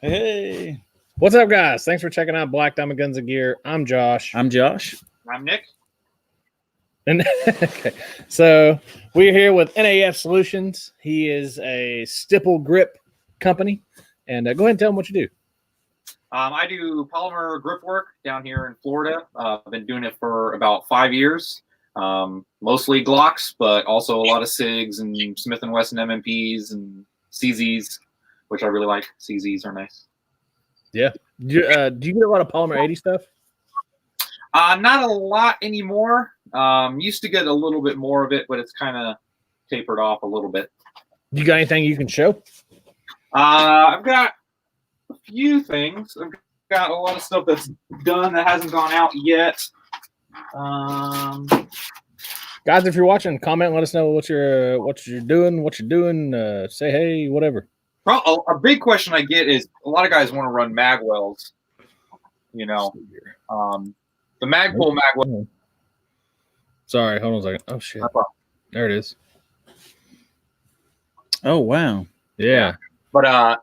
Hey. What's up, guys? Thanks for checking out Black Diamond Guns and Gear. I'm Josh. I'm Josh. I'm Nick. And okay. So we're here with NAF Solutions. He is a stipple grip company. And go ahead and tell him what you do. I do polymer grip work down here in Florida. I've been doing it for about 5 years. Mostly Glocks, but also a lot of SIGs and Smith & Wesson MMPs and CZs, which I really like. CZs are nice. Yeah. Do you get a lot of polymer 80 stuff? Not a lot anymore. Used to get a little bit more of it, but it's kind of tapered off a little bit. You got anything you can show? I've got a few things. I've got a lot of stuff that's done that hasn't gone out yet. Guys, if you're watching, comment and let us know what you're doing. Say hey, whatever. Well, a big question I get is a lot of guys want to run magwells. You know, the Magpul magwell. Sorry, hold on a second. Oh shit, there it is. Oh wow, yeah. But a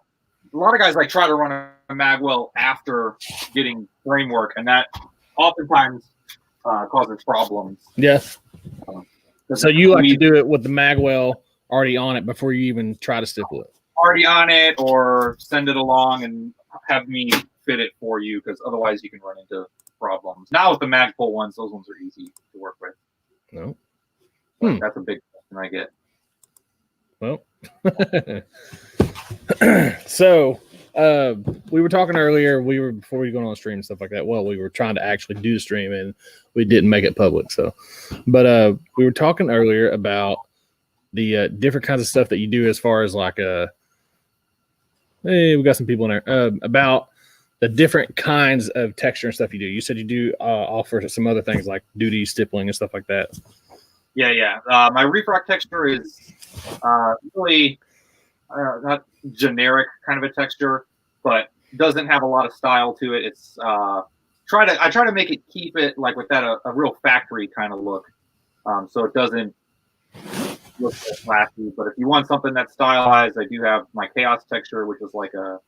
lot of guys like try to run a magwell after getting framework, and that oftentimes causes problems. Yeah. So you like to do it with the magwell already on it before you even try to stipple it? Already on it, or send it along and have me fit it for you, because otherwise you can run into problems. Now with the Magpul ones, those ones are easy to work with. No. That's a big question I get. Well, so we were talking earlier. Before we go on stream and stuff like that. Well, we were trying to actually do the stream and we didn't make it public. So, but we were talking earlier about the different kinds of stuff that you do as far as like hey, we got some people in there about the different kinds of texture and stuff you do. You said you do offer some other things like duty stippling and stuff like that. Yeah. My reef rock texture is really not generic kind of a texture, but doesn't have a lot of style to it. It's I try to make it keep it like with that a real factory kind of look, so it doesn't look so flashy. But if you want something that's stylized, I do have my chaos texture, which is like a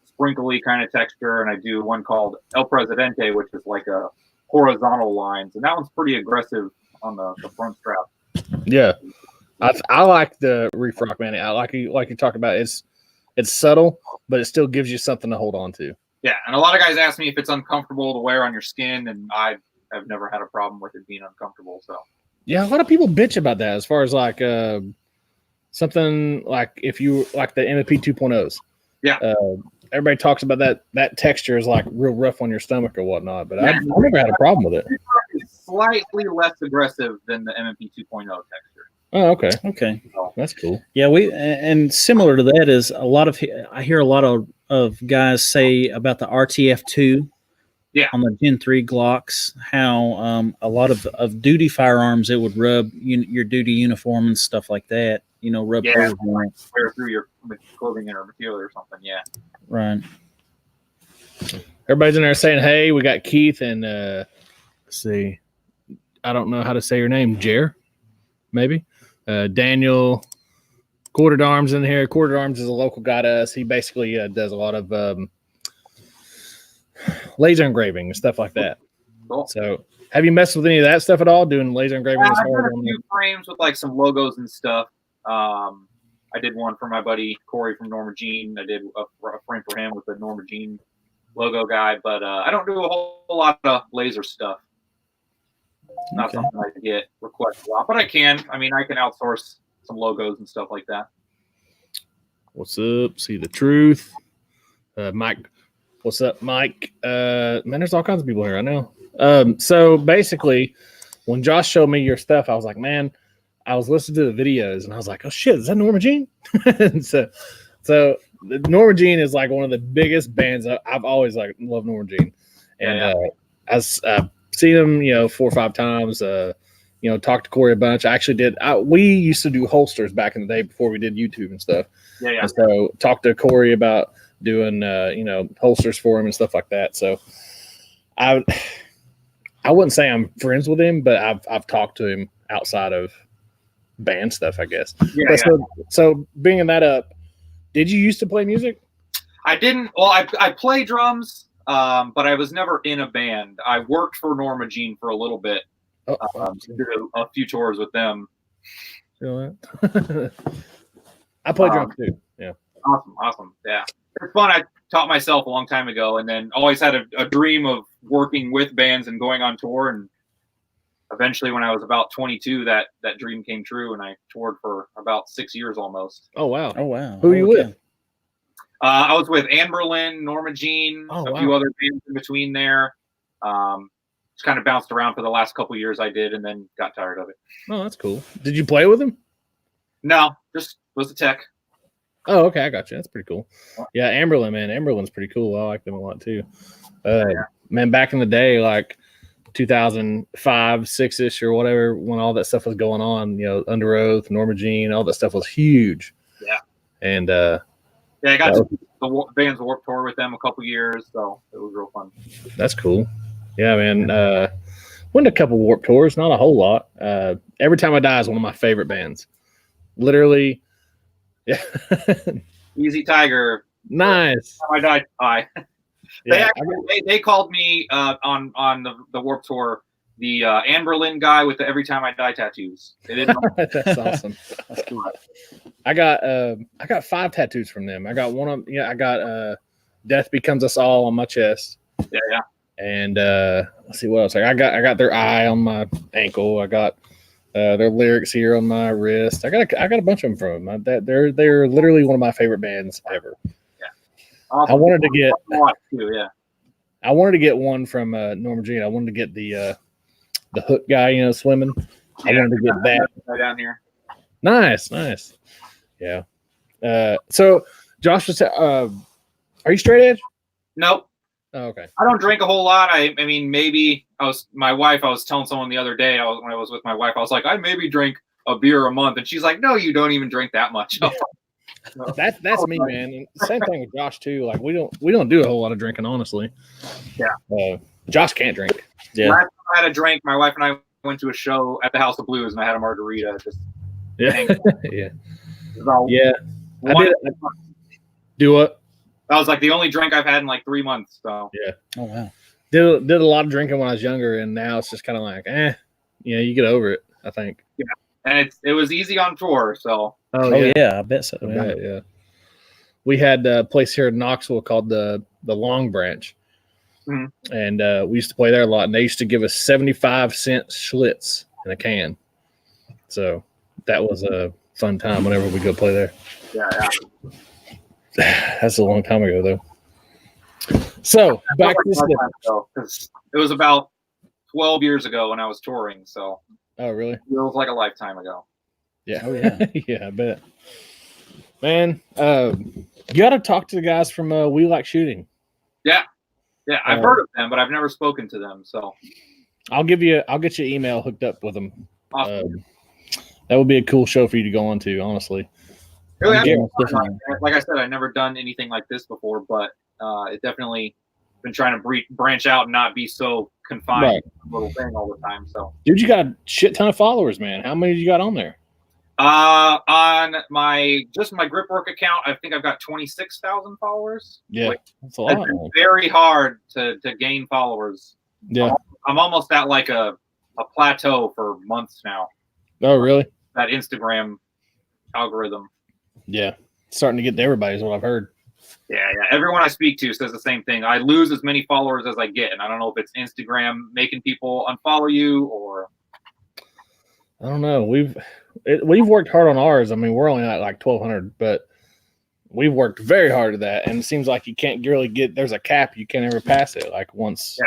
sprinkly kind of texture, and I do one called El Presidente, which is like a horizontal lines, and that one's pretty aggressive on the front strap. Yeah, I like the reef rock, man. I like you talked about. It's subtle, but it still gives you something to hold on to. Yeah, and a lot of guys ask me if it's uncomfortable to wear on your skin, and I have never had a problem with it being uncomfortable. So yeah, a lot of people bitch about that as far as like something like if you like the MFP 2.0s. Yeah. Everybody talks about that texture is like real rough on your stomach or whatnot, but I've never had a problem with it. It's slightly less aggressive than the MMP 2.0 texture. Oh, okay. Okay. That's cool. Yeah, and similar to that is I hear a lot of guys say about the RTF2 on the Gen 3 Glocks, how a lot of duty firearms, it would rub your duty uniform and stuff like that, rub wear through your clothing or material or something. Yeah. Right. Everybody's in there saying, hey, we got Keith and let's see. I don't know how to say your name. Jer, maybe. Daniel Quartered Arms in here. Quartered Arms is a local guy to us. He basically does a lot of laser engraving and stuff like that. Cool. So have you messed with any of that stuff at all, doing laser engraving? I've done a few frames with like some logos and stuff. I did one for my buddy Corey from Norma Jean. I did a frame for him with the Norma Jean logo guy, but I don't do a whole lot of laser stuff. Not something I get requests a lot, but I can. I mean, I can outsource some logos and stuff like that. What's up? See the truth. Mike. What's up, Mike? Man, there's all kinds of people here. I know. So basically, when Josh showed me your stuff, I was like, man, I was listening to the videos and I was like, oh shit, is that Norma Jean? And so Norma Jean is like one of the biggest bands. I've always like loved Norma Jean, and I've seen them, 4 or 5 times. Talked to Corey a bunch. I actually did. We used to do holsters back in the day before we did YouTube and stuff. Yeah. And so talked to Corey about doing holsters for him and stuff like that. So I wouldn't say I'm friends with him, but I've talked to him outside of band stuff, I guess. Yeah. So bringing that up, Did you used to play music? I didn't. Well, I play drums, but I was never in a band. I worked for Norma Jean for a little bit. Did a few tours with them. I play drums too. Yeah. Awesome. Yeah, it's fun. I taught myself a long time ago, and then always had a dream of working with bands and going on tour. And eventually, when I was about 22, that dream came true, and I toured for about 6 years almost. Oh wow. Who are you with? I was with Anne Berlin, Norma Jean, a few other bands in between there. Just kind of bounced around for the last couple of years I did, and then got tired of it. Oh, that's cool. Did you play with them? No, just was a tech. Oh, okay, I got you. That's pretty cool. Yeah, Amberlin, man. Amberlin's pretty cool. I like them a lot too. Man, back in the day, like 2005, 6-ish or whatever, when all that stuff was going on, Under Oath, Norma Jean, all that stuff was huge. Yeah. And I got to the Band's Warped Tour with them a couple years, so it was real fun. That's cool. Yeah, man. Went to a couple Warped Tours, not a whole lot. Every Time I Die is one of my favorite bands. Literally. Yeah. Easy Tiger. Nice. Every Time I Die. They called me on the Warped Tour the Anne Berlin guy with the Every Time I Die tattoos. They didn't know. That's awesome. That's cool. I got 5 tattoos from them. I got one of I got Death Becomes Us All on my chest. Yeah. And let's see what else. I got their eye on my ankle. I got their lyrics here on my wrist. I got a bunch of them from them. They're literally one of my favorite bands ever. Yeah. Awesome. I wanted to get I wanted to get one from Norma Jean. I wanted to get the hook guy, swimming. I wanted to get that right down here. Nice. Yeah. So Josh was are you straight edge? Nope. Oh, okay. I don't drink a whole lot. I mean, maybe I was telling someone the other day, when I was with my wife, I was like, I maybe drink a beer a month. And she's like, no, you don't even drink that much. That's me, man. And same thing with Josh too. Like we don't do a whole lot of drinking, honestly. Yeah. Josh can't drink. Yeah. Last time I had a drink, my wife and I went to a show at the House of Blues and I had a margarita. Yeah. Yeah. I did. Do what? That was like the only drink I've had in like 3 months. So yeah. Oh wow. Did a lot of drinking when I was younger, and now it's just kind of like, you get over it. I think. Yeah, and it was easy on tour. So. Oh yeah, I bet so. Yeah. We had a place here in Knoxville called the Long Branch, and we used to play there a lot. And they used to give us 75-cent Schlitz in a can. So that was a fun time whenever we go play there. Yeah. That's a long time ago, though. So back to this. Because it was about 12 years ago when I was touring. So. Oh really? It feels like a lifetime ago. Yeah. Oh yeah. Yeah, I bet. Man, you got to talk to the guys from We Like Shooting. Yeah. I've heard of them, but I've never spoken to them. So I'll get your email hooked up with them. Awesome. That would be a cool show for you to go on to, honestly. Like I said, I've never done anything like this before, but it definitely been trying to branch out and not be so confined to a little thing all the time. So, dude, you got a shit ton of followers, man. How many you got on there? On my Gripwork account, I think I've got 26,000 followers. Yeah, that's a lot. It's very hard to gain followers. Yeah, I'm almost at like a plateau for months now. Oh, really? That Instagram algorithm. Yeah, it's starting to get to everybody is what I've heard. Yeah. Everyone I speak to says the same thing. I lose as many followers as I get, and I don't know if it's Instagram making people unfollow you or. I don't know. We've worked hard on ours. I mean, we're only at like 1,200, but we've worked very hard at that, and it seems like you can't really get. There's a cap. You can't ever pass it. Like once.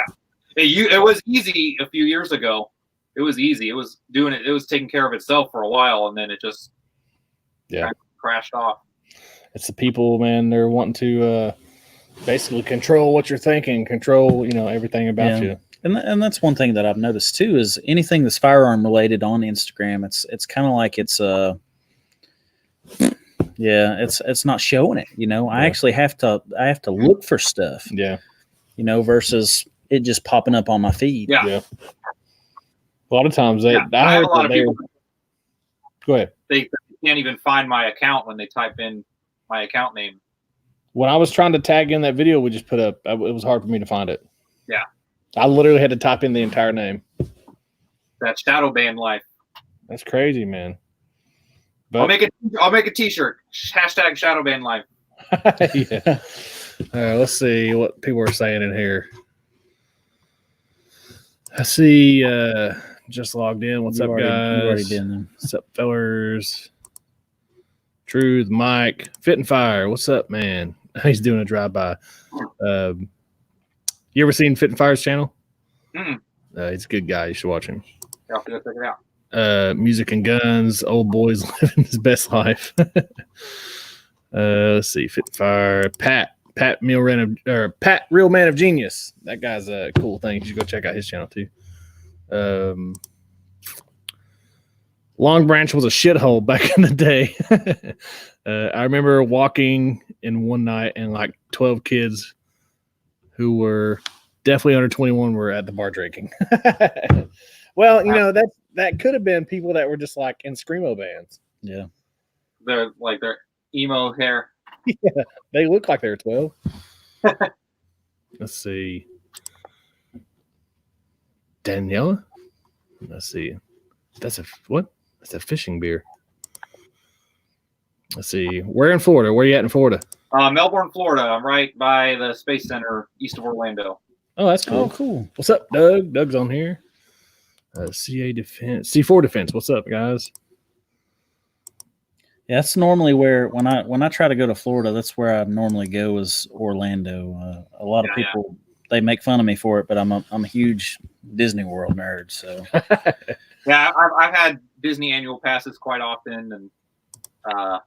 Yeah, it was easy a few years ago. It was easy. It was doing it. It was taking care of itself for a while, and then it just kind of crashed off. It's the people, man. They're wanting to basically control what you're thinking, control everything about you. And that's one thing that I've noticed too is anything that's firearm related on Instagram, it's kind of like it's not showing it. I actually have to look for stuff. Yeah. Versus it just popping up on my feed. Yeah. A lot of times I have a lot of people. Go ahead. They can't even find my account when they type in my account name. When I was trying to tag in that video we just put up, it was hard for me to find it. Yeah. I literally had to type in the entire name. That shadow ban life. That's crazy, man. But I'll make a t-shirt. Hashtag shadow ban life. yeah. Let's see what people are saying in here. I see just logged in. What's up, guys? You already did them. What's up, fellers? Truth, Mike, Fit and Fire. What's up, man? He's doing a drive-by. You ever seen Fit and Fire's channel? He's a good guy. You should watch him. I'll have to go check it out. Music and guns. Old boys living his best life. Let's see. Fit and Fire. Pat Real Man of Genius. That guy's a cool thing. You should go check out his channel too. Long Branch was a shithole back in the day. I remember walking in one night and like 12 kids who were definitely under 21 were at the bar drinking. Well, you know, that could have been people that were just like in screamo bands. Yeah. They're like their emo hair. Yeah, they look like they were 12. Let's see. Daniela? Let's see. That's a fishing beer. Let's see. Where in Florida? Where are you at in Florida? Melbourne, Florida. I'm right by the Space Center east of Orlando. Oh, that's cool. Oh, cool. What's up, Doug? Doug's on here. CA Defense. C4 Defense. What's up, guys? Yeah, that's normally where when I try to go to Florida, that's where I normally go is Orlando. A lot of people they make fun of me for it, but I'm a huge Disney World nerd. So yeah, I've had Disney annual passes quite often, and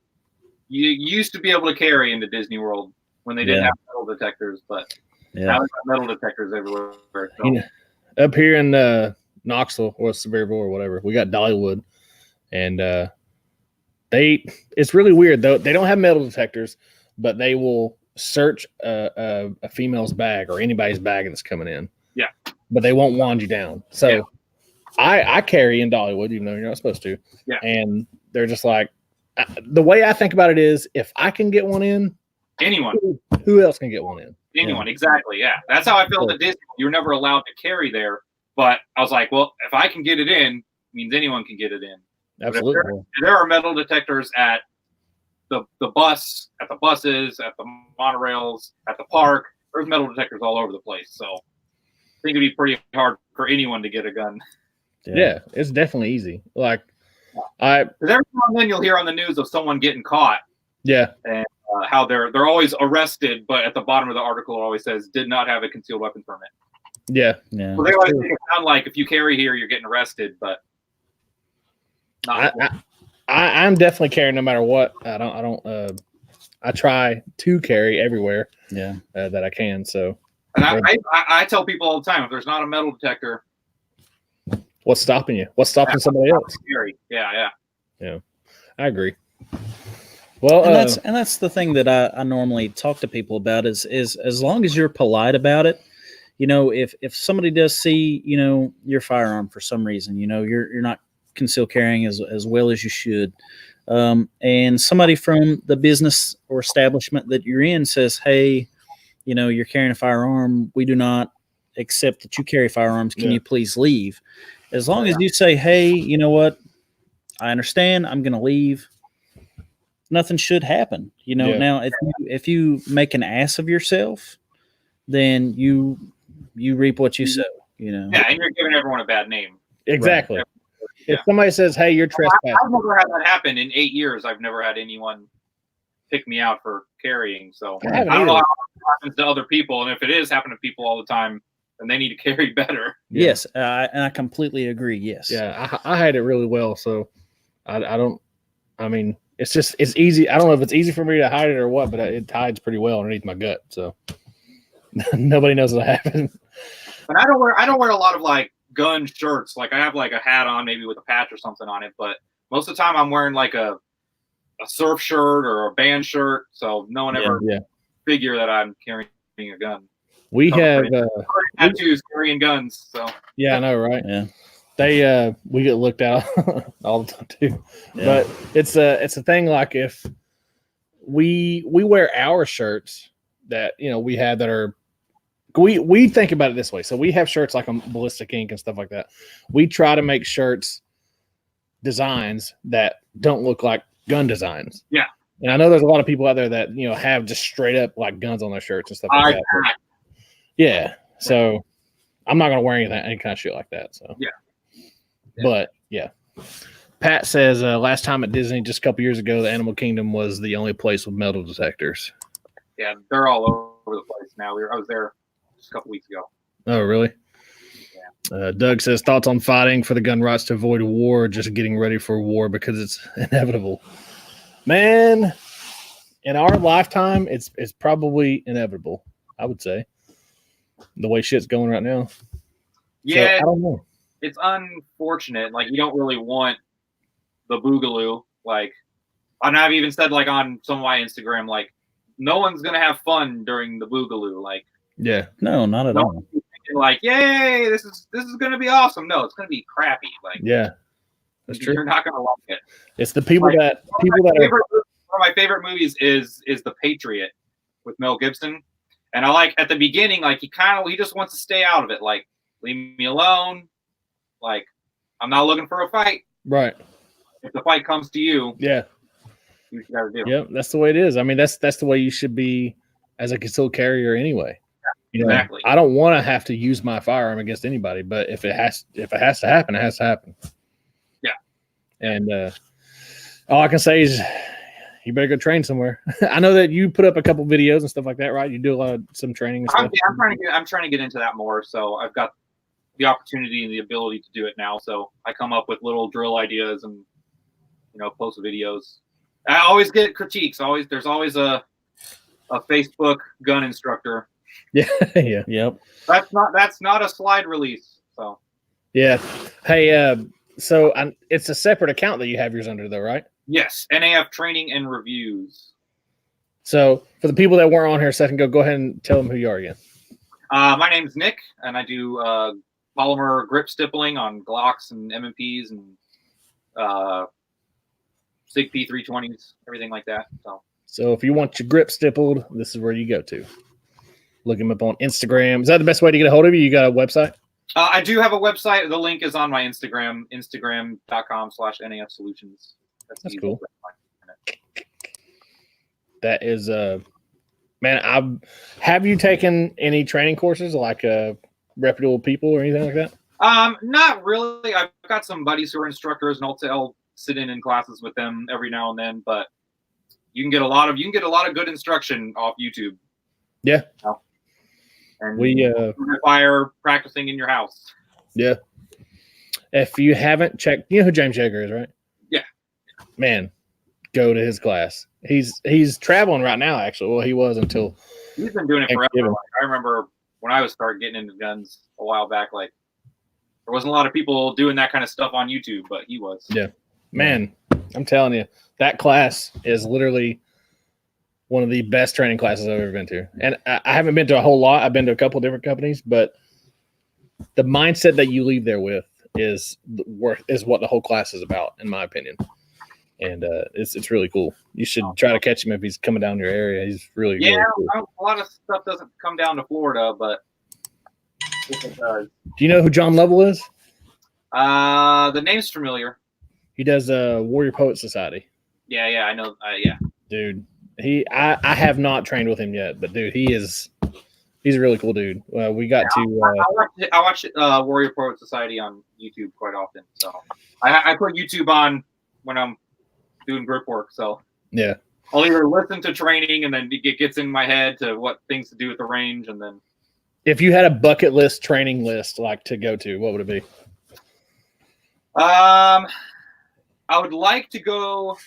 you used to be able to carry into Disney World when they didn't have metal detectors, but now they've got metal detectors everywhere. So. You know, up here in Knoxville or Sevierville or whatever, we got Dollywood, and it's really weird though. They don't have metal detectors, but they will search a female's bag or anybody's bag that's coming in. Yeah, but they won't wand you down. So I carry in Dollywood, even though you're not supposed to. Yeah, and they're just like, the way I think about it is, if I can get one in, anyone, who else can get one in? Anyone, exactly. Yeah, that's how I felt at Disney. You were never allowed to carry there, but I was like, well, if I can get it in, it means anyone can get it in. Absolutely. If there are metal detectors at the bus, at the buses, at the monorails, at the park. There's metal detectors all over the place. So I think it'd be pretty hard for anyone to get a gun. Yeah, it's definitely easy. Like, because every now and then you'll hear on the news of someone getting caught. Yeah, and how they're always arrested, but at the bottom of the article it always says did not have a concealed weapon permit. Yeah. So they always make it sound like if you carry here, you're getting arrested, but I'm definitely carrying no matter what. I try to carry everywhere. Yeah, that I can. So, and I tell people all the time, if there's not a metal detector, what's stopping you? What's stopping somebody else? Yeah. I agree. Well, and that's the thing that I normally talk to people about is as long as you're polite about it. You know, if somebody does see, you know, your firearm for some reason, you know, you're not concealed carrying as well as you should, and somebody from the business or establishment that you're in says, hey, you know, you're carrying a firearm, we do not accept that you carry firearms, can you please leave? As long as you say, hey, you know what, I understand, I'm going to leave, nothing should happen. You know, now if you make an ass of yourself, then you reap what you sow, you know. Yeah, and you're giving everyone a bad name. Exactly. Right. If somebody says, hey, you're trespassing. I've never had that happen in 8 years. I've never had anyone pick me out for carrying. So I don't know how it happens to other people. And if it is happening to people all the time, then they need to carry better. Yes, and I completely agree. Yes. Yeah, I had it really well. So I mean, it's easy. I don't know if it's easy for me to hide it or what, but it hides pretty well underneath my gut. So nobody knows what happened. But I don't wear a lot of like gun shirts. Like I have like a hat on, maybe with a patch or something on it. But most of the time I'm wearing like a surf shirt or a band shirt. So no one ever figure that I'm carrying a gun. We have tattoos carrying guns. So yeah, I know, right? Yeah. We get looked out all the time too. Yeah. But it's a thing like if we wear our shirts that we have that are we think about it this way. So we have shirts like on Ballistic Ink and stuff like that. We try to make shirts designs that don't look like gun designs. Yeah. And I know there's a lot of people out there that have just straight up like guns on their shirts and stuff like that. But, yeah. So I'm not gonna wear any kind of shit like that. So yeah. But yeah. Pat says last time at Disney just a couple years ago, the Animal Kingdom was the only place with metal detectors. Yeah, they're all over the place now. I was there just a couple weeks ago. Oh, really? Yeah. Doug says thoughts on fighting for the gun rights to avoid war, just getting ready for war because it's inevitable. Man, in our lifetime, it's probably inevitable. I would say the way shit's going right now. Yeah, so, I don't know. It's unfortunate. Like you don't really want the boogaloo. Like, and I've even said like on some of my Instagram, like no one's gonna have fun during the boogaloo. Like, yeah, no, not at all. Like, yay, this is gonna be awesome. No, it's gonna be crappy. Like, yeah, that's true. You're not gonna like it. It's the people like, that one of my favorite movies is The Patriot with Mel Gibson, and I like at the beginning, like he just wants to stay out of it. Like, leave me alone. Like, I'm not looking for a fight. Right. If the fight comes to you, yeah, you got to do. Yep, that's the way it is. I mean, that's the way you should be as a concealed carrier anyway. Exactly. I don't want to have to use my firearm against anybody, but if it has to happen, it has to happen. Yeah. And all I can say is you better go train somewhere. I know that you put up a couple videos and stuff like that, right? You do a lot of some training and stuff. I'm trying to get into that more. So I've got the opportunity and the ability to do it now. So I come up with little drill ideas and post videos. I always get critiques. There's always a Facebook gun instructor. Yeah, yeah, yep. That's not a slide release. So yeah. Hey, so it's a separate account that you have yours under, though, right? Yes, NAF Training and Reviews. So for the people that weren't on here a second ago, go ahead and tell them who you are again. My name's Nick, and I do polymer grip stippling on Glocks and M&Ps and SIG P320s, everything like that. So if you want your grip stippled, this is where you go to. Look him up on Instagram. Is that the best way to get a hold of you? You got a website? I do have a website. The link is on my Instagram, instagram.com/NAF Solutions. That's cool. That is, man, have you taken any training courses like reputable people or anything like that? Not really. I've got some buddies who are instructors, and I'll sit in classes with them every now and then. But you can get a lot of good instruction off YouTube. Yeah. And we fire practicing in your house. Yeah. If you haven't checked, you know who James Yeager is, right? Yeah. Man, go to his class. He's traveling right now, actually. Well, he was until he's been doing it forever. Like, I remember when I was starting getting into guns a while back, like there wasn't a lot of people doing that kind of stuff on YouTube, but he was. Yeah. Man, I'm telling you, that class is literally one of the best training classes I've ever been to. And I haven't been to a whole lot. I've been to a couple different companies, but the mindset that you leave there with is what the whole class is about, in my opinion. And it's really cool. You should try to catch him if he's coming down your area. He's really cool. A lot of stuff doesn't come down to Florida, but if it does. Do you know who John Lovell is? The name's familiar. He does Warrior Poet Society. Yeah, I know. Yeah, dude. I have not trained with him yet, but dude, he's a really cool dude. We got I watch Warrior Poet Society on YouTube quite often. So I put YouTube on when I'm doing grip work. So yeah, I'll either listen to training and then it gets in my head to what things to do at the range, and then. If you had a bucket list training list like to go to, what would it be? I would like to go.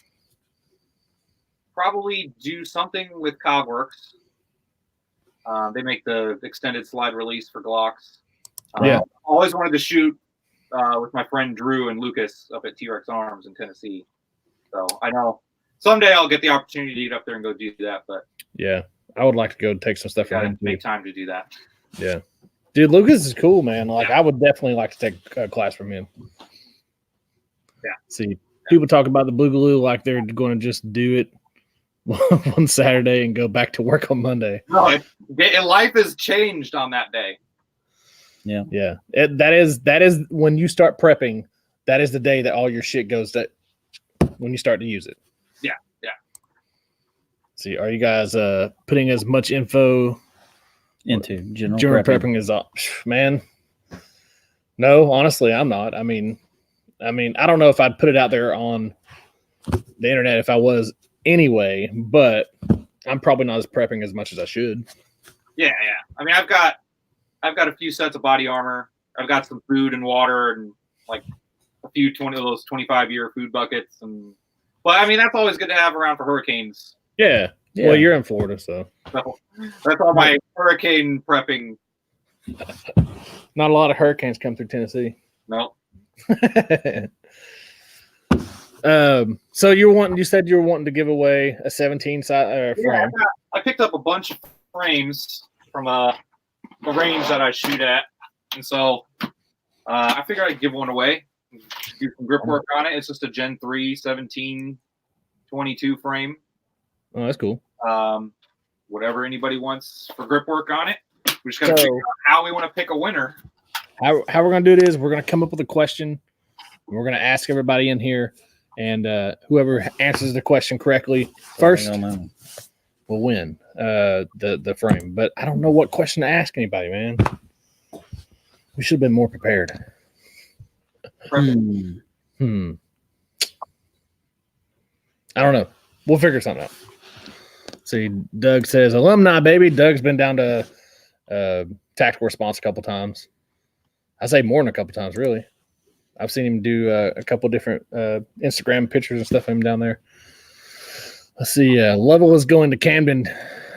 Probably do something with Cogworks. They make the extended slide release for Glocks. Yeah. Always wanted to shoot with my friend Drew and Lucas up at T-Rex Arms in Tennessee. So I know someday I'll get the opportunity to get up there and go do that. But yeah, I would like to go take some stuff from him. Make time to do that. Yeah, dude, Lucas is cool, man. Like I would definitely like to take a class from him. Yeah. See, people talk about the Boogaloo like they're going to just do it one Saturday and go back to work on Monday. No, life has changed on that day. Yeah. Yeah. That is when you start prepping, that is the day that all your shit goes that when you start to use it. Yeah. See, are you guys putting as much info into general during prepping? prepping as man? No, honestly, I'm not. I mean, I don't know if I'd put it out there on the internet if I was anyway, but I'm probably not as prepping as much as I should. Yeah. I mean, I've got a few sets of body armor. I've got some food and water and like a few 20 of those 25-year food buckets. But I mean, that's always good to have around for hurricanes. Yeah. Well, you're in Florida, so that's all my hurricane prepping. Not a lot of hurricanes come through Tennessee. No. So you said you were wanting to give away a 17 size frame. Yeah, I picked up a bunch of frames from the range that I shoot at, and so I figured I'd give one away. Do some grip work on it. It's just a Gen 3 1722 frame. Oh, that's cool. Whatever anybody wants for grip work on it. We just got to figure out how we want to pick a winner. How we're going to do it is we're going to come up with a question. We're going to ask everybody in here, and whoever answers the question correctly first will win the frame. But I don't know what question to ask anybody, man. We should have been more prepared. I don't know. We'll figure something out. See, Doug says, alumni, baby. Doug's been down to tactical response a couple times. I say more than a couple times, really. I've seen him do a couple different Instagram pictures and stuff of him down there. Let's see. Lovell is going to Camden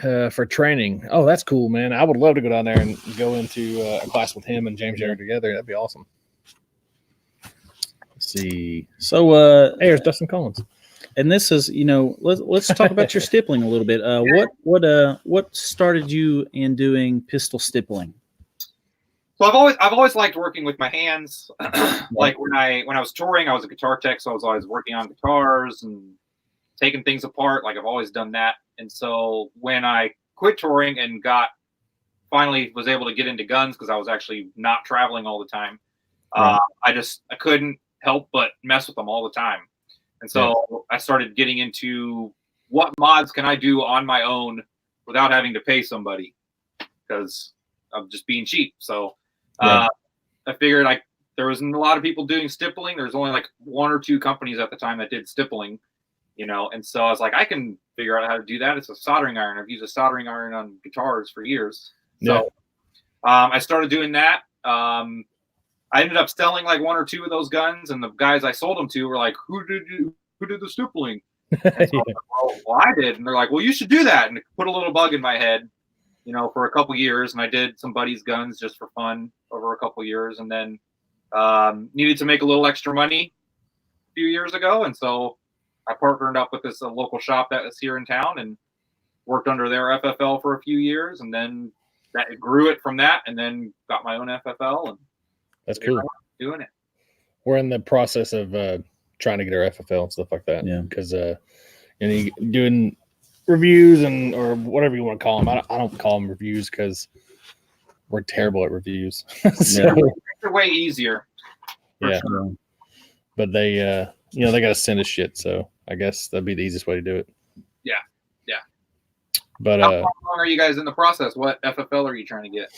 for training. Oh, that's cool, man. I would love to go down there and go into a class with him and James Jarrett together. That'd be awesome. Let's see. So, hey, there's Dustin Collins. And this is, let's talk about your stippling a little bit. What started you in doing pistol stippling? So I've always liked working with my hands. Like when I was touring, I was a guitar tech, so I was always working on guitars and taking things apart. Like I've always done that. And so when I quit touring and finally was able to get into guns because I was actually not traveling all the time, I couldn't help but mess with them all the time. And so I started getting into what mods can I do on my own without having to pay somebody because I'm just being cheap. So I figured there wasn't a lot of people doing stippling. There's only like one or two companies at the time that did stippling, and so I was like, I can figure out how to do that. It's a soldering iron. I've used a soldering iron on guitars for years. So I started doing that. I ended up selling like one or two of those guns, and the guys I sold them to were like, who did the stippling? And so well, I did. And they're like, well, you should do that. And it put a little bug in my head, for a couple years. And I did some buddies' guns just for fun over a couple years. And then needed to make a little extra money a few years ago. And so I partnered up with this local shop that is here in town and worked under their FFL for a few years. And then that grew it from that, and then got my own FFL. And that's cool. Doing it. We're in the process of trying to get our FFL and stuff like that. Yeah. Because doing reviews or whatever you want to call them. I don't call them reviews because we're terrible at reviews. So, they're way easier. Yeah. Sure. But they, they got to send us shit. So I guess that'd be the easiest way to do it. Yeah. But how long are you guys in the process? What FFL are you trying to get?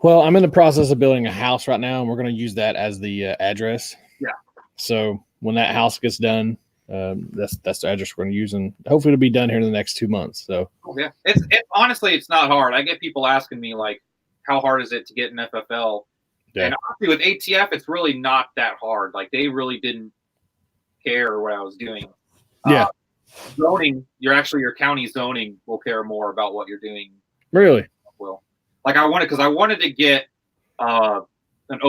Well, I'm in the process of building a house right now, and we're going to use that as the address. Yeah. So when that house gets done, that's the address we're going to use, and hopefully it'll be done here in the next 2 months. So yeah, honestly, it's not hard. I get people asking me like, how hard is it to get an FFL? Yeah. And honestly, with ATF, it's really not that hard. Like they really didn't care what I was doing. Yeah. Zoning, your county zoning will care more about what you're doing. Really? Well, like I wanted to get an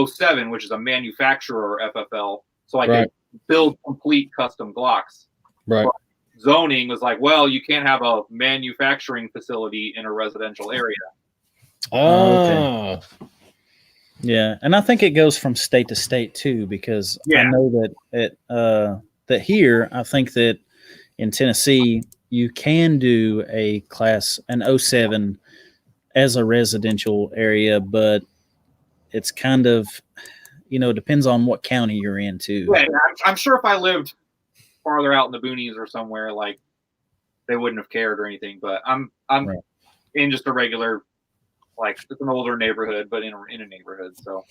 07, which is a manufacturer FFL, so I could build complete custom Glocks. Right. But zoning was like, well, you can't have a manufacturing facility in a residential area. Oh, okay. Yeah, and I think it goes from state to state too, because I know that that here, I think that in Tennessee, you can do an 07 as a residential area, but it's kind of, depends on what county you're in too. Yeah, I'm sure if I lived farther out in the boonies or somewhere, like they wouldn't have cared or anything. But I'm Right. in just a regular, like it's an older neighborhood, but in a neighborhood. So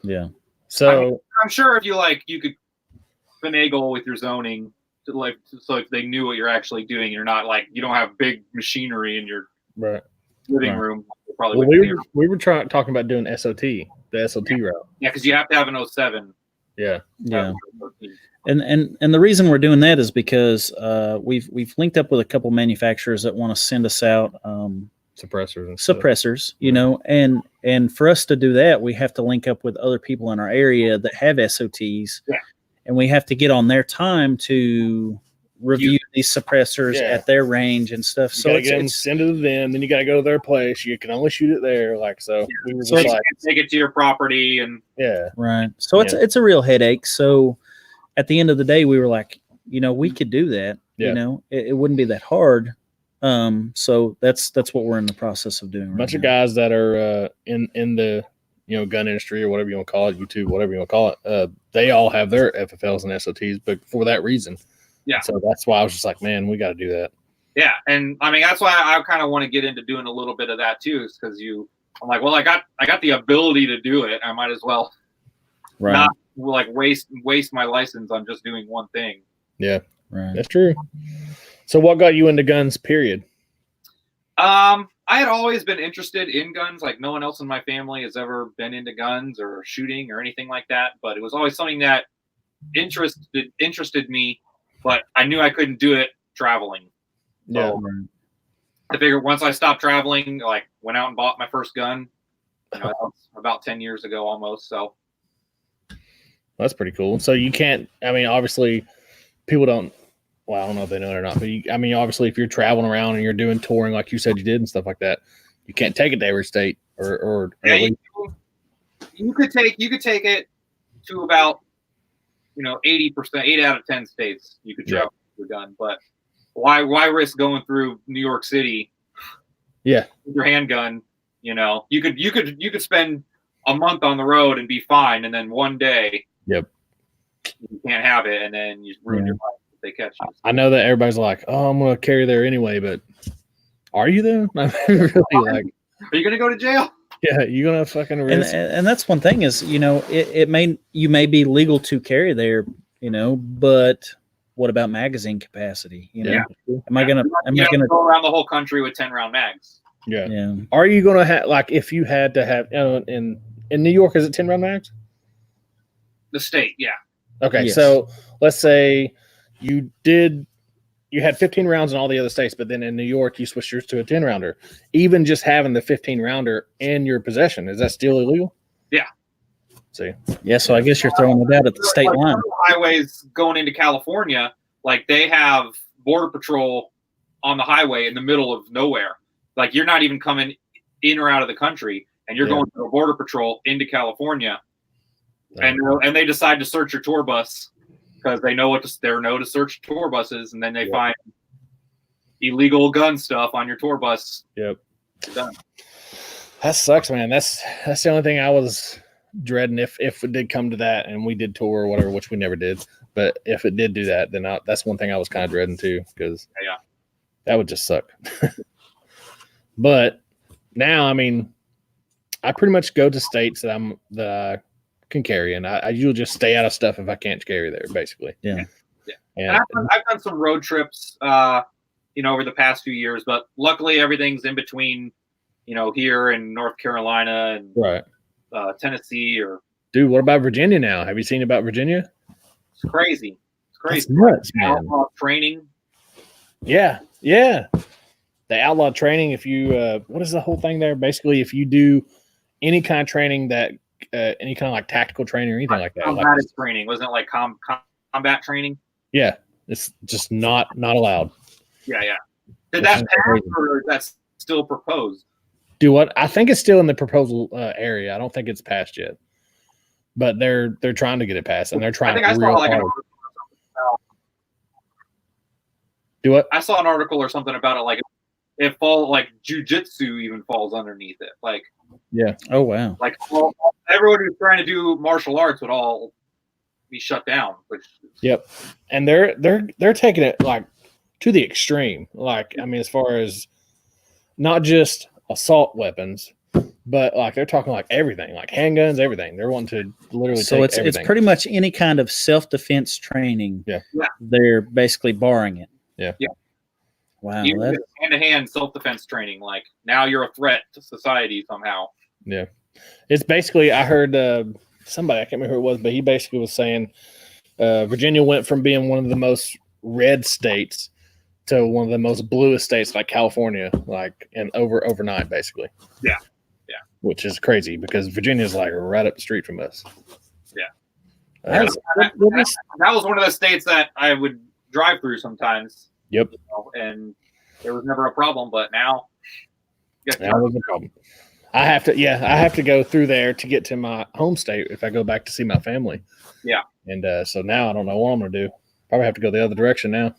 Yeah. So I'm sure if you could finagle with your zoning to so if they knew what you're actually doing, you're not like you don't have big machinery in your living room. Probably we were talking about doing SOT, the SOT route. Yeah, because you have to have an 07. Yeah. And the reason we're doing that is because we've linked up with a couple manufacturers that want to send us out suppressors, and for us to do that, we have to link up with other people in our area that have SOTs, and we have to get on their time to review these suppressors at their range and stuff. So it's send it to them, then you got to go to their place. You can only shoot it there, We were just take it to your property and right. So it's a real headache. So at the end of the day, we were like, we could do that. It wouldn't be that hard. So that's what we're in the process of doing. A bunch of guys that are in the gun industry or whatever you want to call it, YouTube, whatever you want to call it, they all have their FFLs and SOTs, but for that reason. Yeah. So that's why I was just like, man, we got to do that. Yeah, and I mean that's why I kind of want to get into doing a little bit of that too, is because I'm like, well, I got the ability to do it. I might as well not like waste my license on just doing one thing. Yeah, right. That's true. So what got you into guns, period? I had always been interested in guns. Like no one else in my family has ever been into guns or shooting or anything like that. But it was always something that interested me. But I knew I couldn't do it traveling. So I figured once I stopped traveling, like went out and bought my first gun. That was about 10 years ago almost. So that's pretty cool. So you can't. I mean, obviously, people don't. Well, I don't know if they know it or not, but obviously, if you're traveling around and you're doing touring like you said you did and stuff like that, you can't take it to every state or you could take it to about 80%, 8 out of 10 states you could travel with a gun, but why risk going through New York City? Yeah, with your handgun. You could spend a month on the road and be fine, and then one day, you can't have it, and then you ruin your life. They catch you. I know that everybody's like, "Oh, I'm going to carry there anyway," but are you though? Really, are you going to go to jail? Yeah, you're going to fucking risk. And that's one thing is, you may be legal to carry there, but what about magazine capacity? Am I going to go around the whole country with 10-round mags? Yeah. Are you going to have if you had to have in New York? Is it 10-round mags? The state, yeah. Okay, so let's say you had 15 rounds in all the other states, but then in New York, you switched yours to a 10-rounder. Even just having the 15-rounder in your possession, is that still illegal? Yeah. See? Yeah, so I guess you're throwing it out at the state line. Highways going into California, like they have Border Patrol on the highway in the middle of nowhere. Like you're not even coming in or out of the country, and you're going to a Border Patrol into California, and they decide to search your tour bus. Because they know to search tour buses, and then they find illegal gun stuff on your tour bus. Yep. Done. That sucks, man. That's the only thing I was dreading if it did come to that, and we did tour or whatever, which we never did. But if it did do that, then that's one thing I was kind of dreading too, because that would just suck. But now, I mean, I pretty much go to states that I can carry, and I usually just stay out of stuff if I can't carry there, basically. Yeah. And I've done some road trips, over the past few years, but luckily everything's in between, here in North Carolina and Tennessee Dude, what about Virginia now? Have you seen about Virginia? It's crazy. It's crazy. That's nuts, man. Outlaw training. Yeah. The outlaw training. If you, what is the whole thing there? Basically, if you do any kind of training that. Any kind of like tactical training or anything like that. Combat training, wasn't it like combat training? Yeah, it's just not allowed. Yeah. Did that pass, or that's still proposed? Do what? I think it's still in the proposal area. I don't think it's passed yet, but they're trying to get it passed, and they're trying. I think I saw like Do what? I saw an article or something about it. Like it like jujitsu even falls underneath it. Like yeah. Oh wow. Like everyone who's trying to do martial arts would all be shut down. Which Yep. And they're taking it like to the extreme. Like I mean, as far as not just assault weapons, but like they're talking like everything, like handguns, everything. They're wanting to literally So take everything. it's pretty much any kind of self-defense training. Yeah. They're basically barring it. Yeah. Wow. even hand-to-hand self-defense training, like now you're a threat to society somehow. Yeah. It's basically, I heard somebody, I can't remember who it was, but he basically was saying Virginia went from being one of the most red states to one of the most bluest states, like California, like overnight, basically. Yeah. Which is crazy because Virginia is like right up the street from us. Yeah. Uh, That was one of the states that I would drive through sometimes. Yep. And there was never a problem, but now that was a problem. I have to go through there to get to my home state if I go back to see my family. Yeah. And so now I don't know what I'm going to do. Probably have to go the other direction now.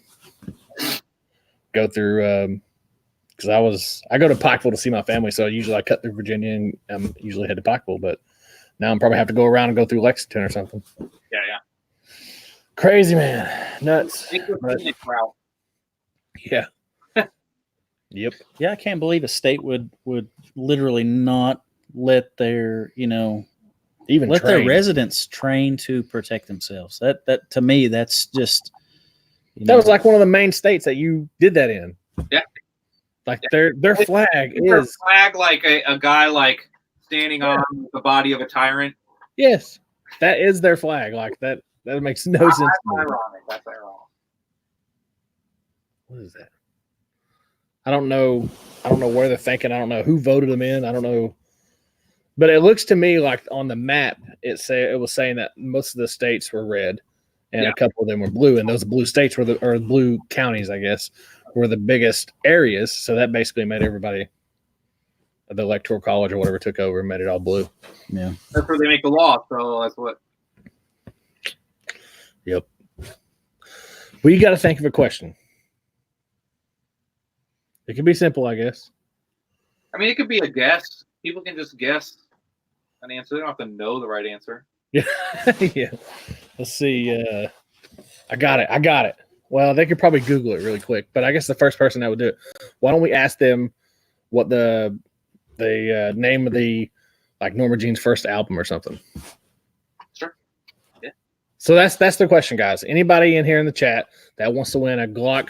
Go through because I go to Pikeville to see my family, so usually I cut through Virginia and usually head to Pikeville, but now I'm probably have to go around and go through Lexington or something. Yeah. Crazy, man. Nuts. Route. Yeah. Yep. Yeah, I can't believe a state would literally not let their their residents train to protect themselves. That to me, that's just that was like one of the main states that you did that in. Yeah. Like their flag is like a guy like standing on the body of a tyrant. Yes, that is their flag. Like that makes no sense. That's ironic. What is that? I don't know where they're thinking. I don't know who voted them in. I don't know. But it looks to me like on the map it was saying that most of the states were red and a couple of them were blue, and those blue states or blue counties, I guess, were the biggest areas. So that basically made everybody, the electoral college or whatever, took over and made it all blue. Yeah. That's where they make the law. So that's what. Yep. Well, you got to think of a question. It can be simple, I guess. I mean, it could be a guess. People can just guess an answer. They don't have to know the right answer. Yeah. Yeah. Let's see. I got it. Well, they could probably Google it really quick, but I guess the first person that would do it. Why don't we ask them what the name of the Norma Jean's first album or something? Sure. Yeah. So that's the question, guys. Anybody in here in the chat that wants to win a Glock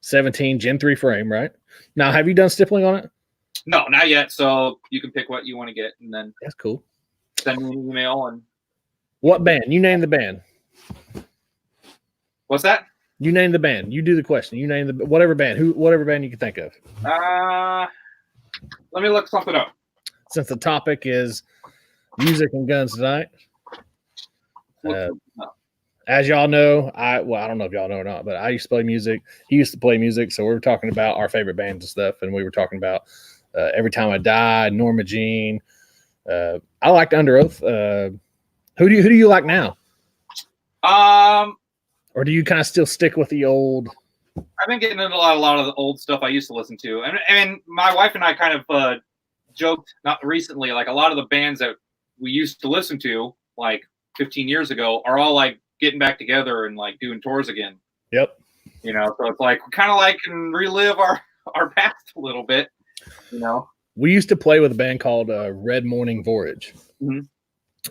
17 Gen 3 frame, right? Now, have you done stippling on it? No, not yet. So you can pick what you want to get, and then that's cool. Send me an email. And what band? You name the band. What's that? You name the band. You do the question. You name the whatever band you can think of. Let me look something up. Since the topic is music and guns tonight, as y'all know, I don't know if y'all know or not, but I used to play music. He used to play music, so we were talking about our favorite bands and stuff, and we were talking about Every Time I Die, Norma Jean. I liked Under Oath. Who do you like now? Or do you kind of still stick with the old? I've been getting into a lot of the old stuff I used to listen to, and my wife and I kind of joked not recently, like a lot of the bands that we used to listen to like 15 years ago are all like getting back together and like doing tours again. Yep. So it's like we kind of like can relive our past a little bit. We used to play with a band called Red Morning Vorage,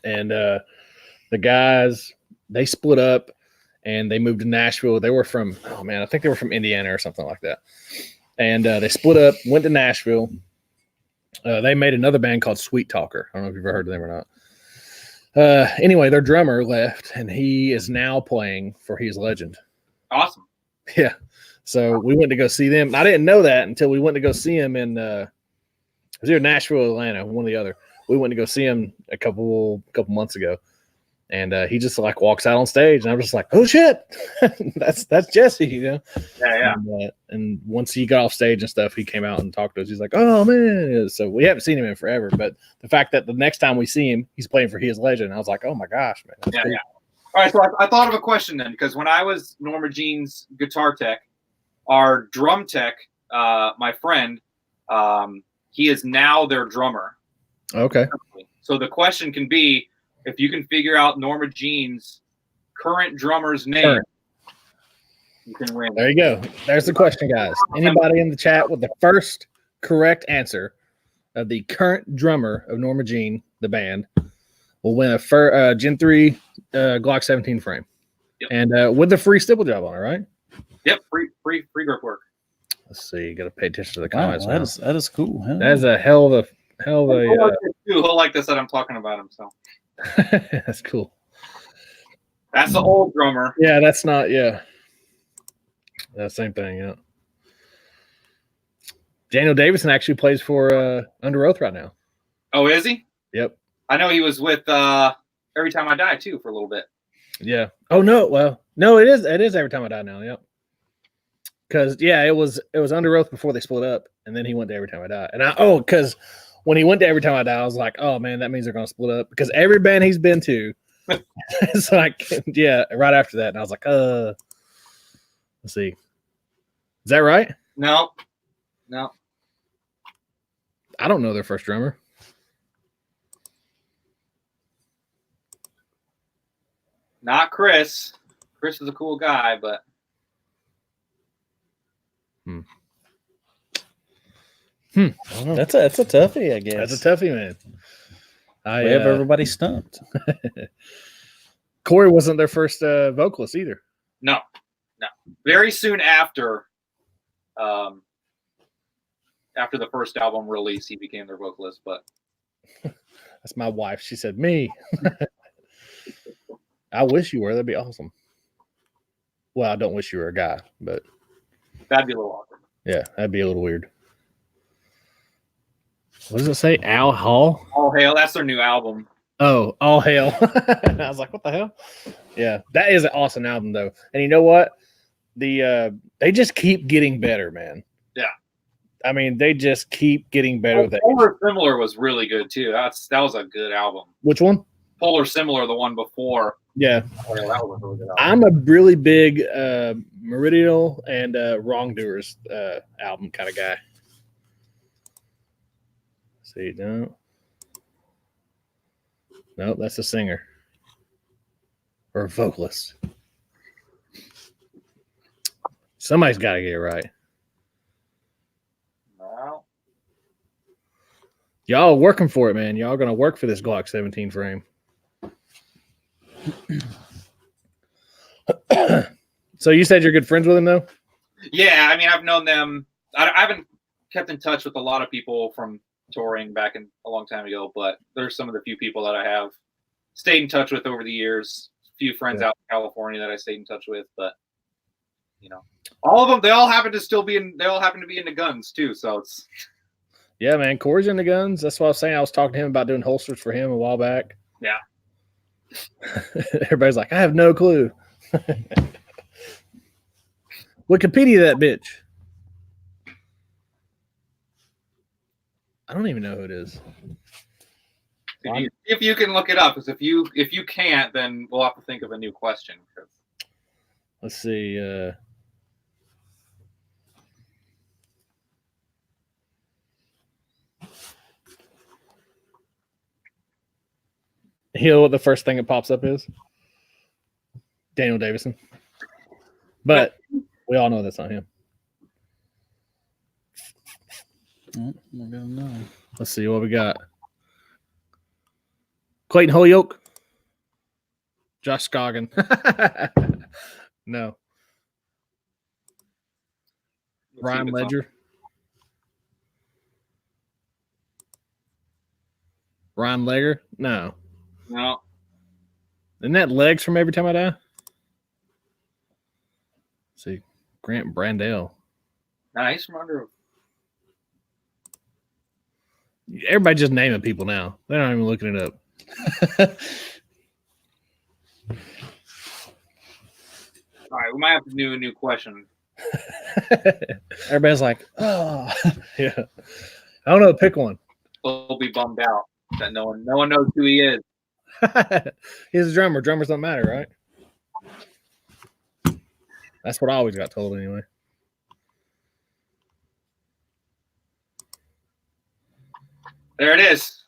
and the guys, they split up and they moved to Nashville. They were from I think they were from Indiana or something like that. And they split up, went to Nashville. They made another band called Sweet Talker. I don't know if you've ever heard of them or not. Anyway, their drummer left, and he is now playing for He Is Legend. Awesome. Yeah. So we went to go see them. I didn't know that until we went to go see him in it was either Nashville or Atlanta, one or the other. We went to go see him a couple months ago. And he just like walks out on stage, and I'm just like, "Oh shit, that's Jesse," Yeah. And once he got off stage and stuff, he came out and talked to us. He's like, "Oh man!" So we haven't seen him in forever, but the fact that the next time we see him, he's playing for He Is Legend, I was like, "Oh my gosh, man!" That's cool. Yeah. All right, so I thought of a question then, because when I was Norma Jean's guitar tech, our drum tech, my friend, he is now their drummer. Okay. So the question can be, if you can figure out Norma Jean's current drummer's name, you can win. There you go. There's the question, guys. Anybody in the chat with the first correct answer of the current drummer of Norma Jean, the band, will win a Gen 3 Glock 17 frame. Yep. And with the free stipple job on it, right? Yep, free grip work. Let's see. Got to pay attention to the Wow, comments. that is cool. Huh? That is a hell of a. He'll like this that I'm talking about him. So that's cool. That's the old drummer. Yeah, that's not. Yeah, that same thing. Yeah. Daniel Davison actually plays for Under Oath right now. Oh, is he? Yep. I know he was with Every Time I Die too for a little bit. Yeah. Oh no. Well, no, it is. It is Every Time I Die now. Yep. Because it was Under Oath before they split up, and then he went to Every Time I Die. And because when he went to Every Time I Die, I was like, oh man, that means they're gonna split up. Because every band he's been to, it's like, right after that, and I was like, let's see, is that right? No. I don't know their first drummer. Not Chris. Chris is a cool guy, but That's a toughie, I guess. That's a toughie, man. We have everybody stumped. Corey wasn't their first vocalist either. No. Very soon after the first album release, he became their vocalist. But that's my wife. She said, "Me." I wish you were. That'd be awesome. Well, I don't wish you were a guy, but that'd be a little awkward. Yeah, that'd be a little weird. What does it say? Al Hall? All Hail. That's their new album. Oh, All Hail. I was like, what the hell? Yeah, that is an awesome album, though. And you know what? They just keep getting better, man. Yeah. I mean, they just keep getting better. Polar Similar was really good, too. That was a good album. Which one? Polar Similar, the one before. Yeah. That was a really good album. I'm a really big Meridional and Wrongdoers album kind of guy. See, no. Nope, that's a singer. Or a vocalist. Somebody's got to get it right. Well, y'all are working for it, man. Y'all going to work for this Glock 17 frame. So you said you're good friends with him, though? Yeah, I mean, I've known them. I haven't kept in touch with a lot of people from touring back in a long time ago, but there's some of the few people that I have stayed in touch with over the years. A few friends out in California that I stayed in touch with, but all of them, they all happen to be into guns too. So it's man, Corey's into guns. That's what I was saying. I was talking to him about doing holsters for him a while back. Yeah. Everybody's like, I have no clue. Wikipedia that bitch. I don't even know who it is. If you can look it up, because if you can't, then we'll have to think of a new question. Let's see. You know what the first thing that pops up is? Daniel Davison. But we all know that's not him. Let's see what we got. Clayton Holyoke. Josh Scoggin. No. Ryan Ledger. Ryan Legger? No. No. Isn't that Legs from Every Time I Die? Let's see. Grant Brandell. Nice from Under Oath. Everybody just naming people now. They're not even looking it up. All right, we might have to do a new question. Everybody's like, oh. Yeah. I don't know. Pick one. They'll be bummed out that no one knows who he is. He's a drummer. Drummers don't matter, right? That's what I always got told anyway. There it is.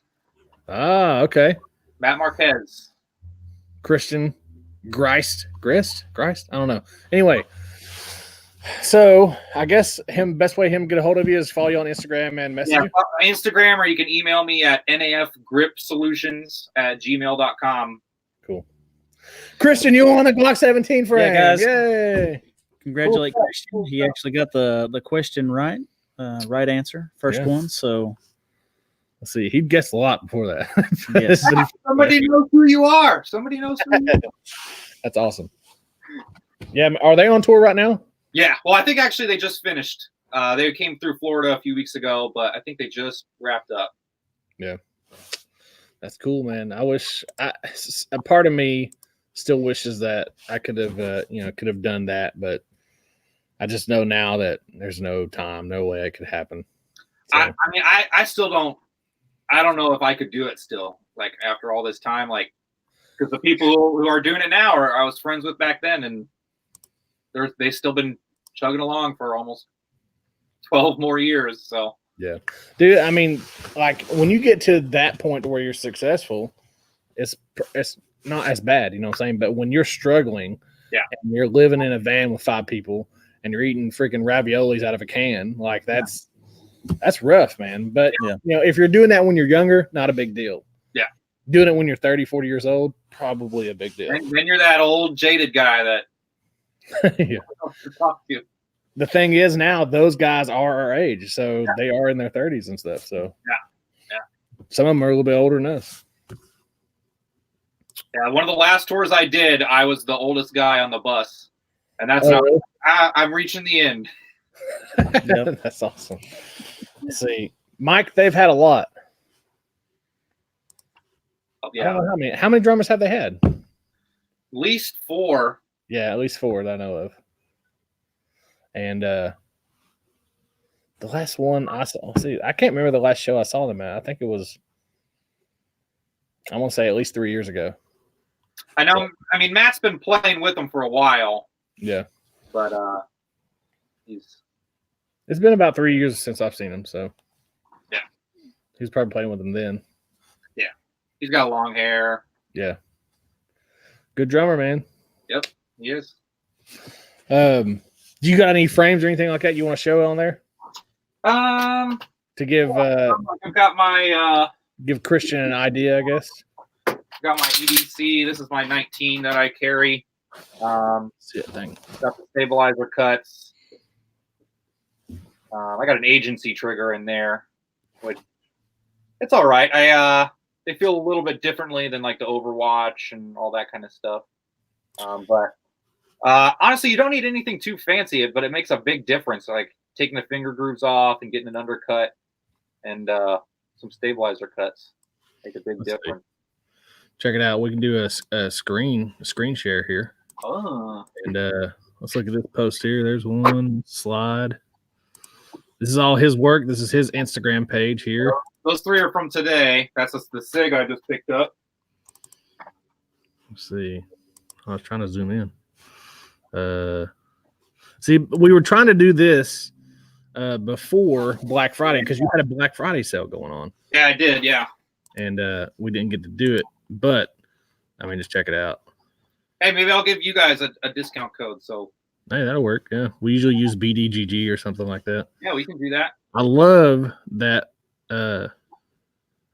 Ah, okay. Matt Marquez. Christian Grist. I don't know. Anyway, so I guess best way him to get a hold of you is follow you on Instagram and message you. Instagram, or you can email me at nafgripsolutions@gmail.com. Cool. Christian, you won a Glock 17 frame. Yeah, guys. Yay. Congratulate Christian. He actually got the question right. Right answer. First one. So let's see. He'd guessed a lot before that. Yes. Somebody knows who you are. Somebody knows who you are. That's awesome. Yeah. Are they on tour right now? Yeah. Well, I think actually they just finished. They came through Florida a few weeks ago, but I think they just wrapped up. Yeah. That's cool, man. I wish a part of me still wishes that I could have, could have done that, but I just know now that there's no time, no way it could happen. So. I mean, I still don't. I don't know if I could do it still, like after all this time, like because the people who are doing it now are I was friends with back then, and they've still been chugging along for almost 12 more years. So yeah, dude. I mean, like when you get to that point where you're successful, it's not as bad, you know what I'm saying? But when you're struggling, and you're living in a van with 5 people, and you're eating freaking raviolis out of a can, like that's rough, man. But if you're doing that when you're younger, not a big deal. Yeah. Doing it when you're 30, 40 years old, probably a big deal. And then you're that old jaded guy that talk to you. The thing is now those guys are our age, so they are in their 30s and stuff. So some of them are a little bit older than us. Yeah, one of the last tours I did, I was the oldest guy on the bus, and that's not. Really? I'm reaching the end. Yep. That's awesome. Let's see, Mike, they've had a lot. Yeah. I don't know how many drummers have they had? At least 4. Yeah, at least 4 that I know of. And the last one I saw, I can't remember the last show I saw them at. I think it was, I want to say at least 3 years ago. I know. I mean, Matt's been playing with them for a while. Yeah. But it's been about 3 years since I've seen him, so yeah. He was probably playing with them then. Yeah. He's got long hair. Yeah. Good drummer, man. Yep, he is. Do you got any frames or anything like that you want to show on there? To give I've got my give Christian an idea, I guess. Got my EDC. This is my 19 that I carry. See that thing. Got the stabilizer cuts. I got an agency trigger in there, which it's all right. They feel a little bit differently than like the Overwatch and all that kind of stuff. But honestly, you don't need anything too fancy, but it makes a big difference. Like taking the finger grooves off and getting an undercut and some stabilizer cuts make a big difference. Check it out. We can do a screen share here. Oh. And let's look at this post here. There's one slide. This is all his work. This is his Instagram page here. Those 3 are from today. That's the SIG I just picked up. Let's see. I was trying to zoom in. See, we were trying to do this before Black Friday because you had a Black Friday sale going on. Yeah, I did. Yeah. And we didn't get to do it. But, I mean, just check it out. Hey, maybe I'll give you guys a discount code. So hey, that'll work. Yeah, we usually use BDGG or something like that. Yeah, we can do that. I love that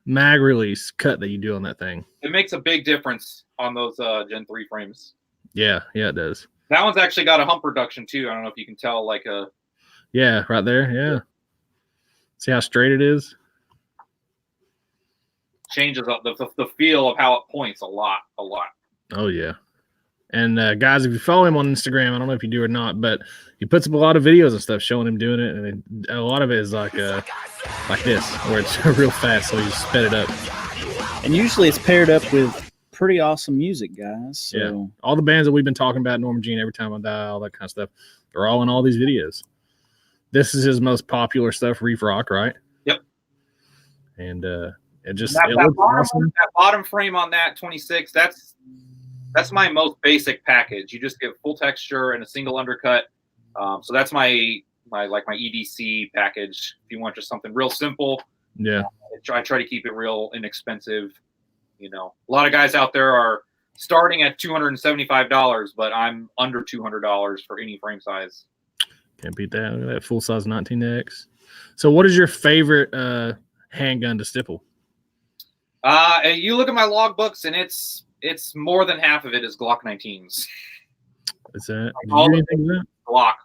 mag release cut that you do on that thing. It makes a big difference on those Gen 3 frames. Yeah, it does. That one's actually got a hump reduction too. I don't know if you can tell, like a. Yeah, right there. Yeah. See how straight it is? Changes up the feel of how it points a lot. Oh yeah. And guys, if you follow him on Instagram, I don't know if you do or not, but he puts up a lot of videos and stuff showing him doing it, and a lot of it is like this, where it's real fast, so he just sped it up. And usually it's paired up with pretty awesome music, guys. So. Yeah, all the bands that we've been talking about, Norman Jean, Every Time I Die, all that kind of stuff, they're all in all these videos. This is his most popular stuff, Reef Rock, right? Yep. And it just that looks awesome. That bottom frame on that 26, that's my most basic package. You just get full texture and a single undercut. So that's my EDC package. If you want just something real simple, yeah, I try to keep it real inexpensive. You know, a lot of guys out there are starting at $275, but I'm under $200 for any frame size. Can't beat that. Look at that full size 19X. So, what is your favorite handgun to stipple? You look at my logbooks, and it's more than half of it is Glock 19s. Is that? Did you do anything with that? Glock.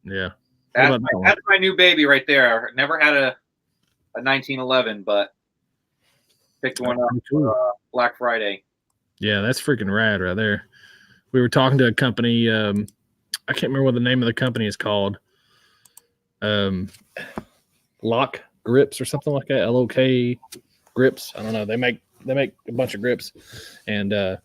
Yeah. That's my new baby right there. Never had a 1911, but picked one up for Black Friday. Yeah, that's freaking rad right there. We were talking to a company. I can't remember what the name of the company is called. Lock Grips or something like that. LOK Grips. I don't know. They make a bunch of grips, and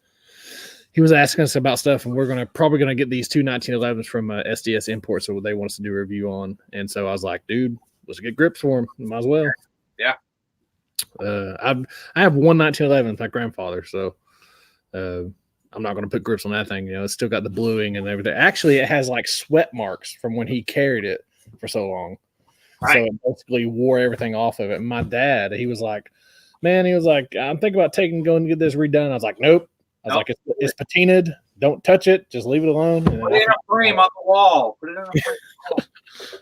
he was asking us about stuff, and we're probably gonna get these two 1911s from SDS Import, so they want us to do a review on. And so I was like, dude, let's get grips for them. Might as well. Yeah. I have one 1911 with my grandfather, so I'm not going to put grips on that thing. You know, it's still got the bluing and everything. Actually, it has like sweat marks from when he carried it for so long. Right. So it basically wore everything off of it. And my dad, he was like, I'm thinking about going to get this redone. I was like, nope. I was like, it's patinaed. Don't touch it. Just leave it alone. And put it in a frame on the wall.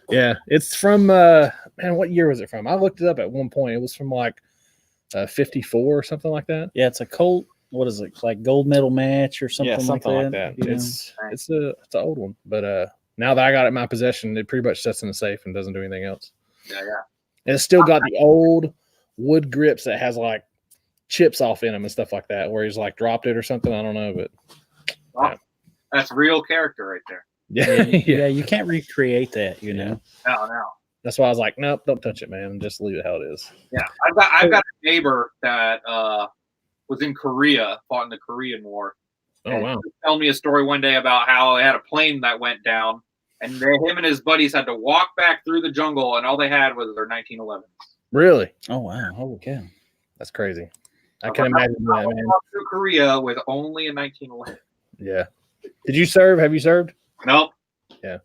Yeah, it's from man. What year was it from? I looked it up at one point. It was from like 54 or something like that. Yeah, it's a Colt. What is it, like gold medal match or something? Yeah, something like that. It's an old one, but now that I got it in my possession, it pretty much sits in the safe and doesn't do anything else. Yeah. And it's still got the old wood grips that has like chips off in them and stuff like that, where he's like dropped it or something. I don't know, but yeah. That's real character right there. Yeah, you can't recreate that, you know. No. That's why I was like, nope, don't touch it, man. Just leave it how it is. Yeah, I've got a neighbor that was in Korea, fought in the Korean War. Oh, wow. He was telling me a story one day about how they had a plane that went down, and him and his buddies had to walk back through the jungle, and all they had was their 1911s. Really? Oh, wow. Holy cow. That's crazy. I can imagine that, man. Through Korea with only a 1911. Yeah. Did you serve? Have you served? Nope. Yeah.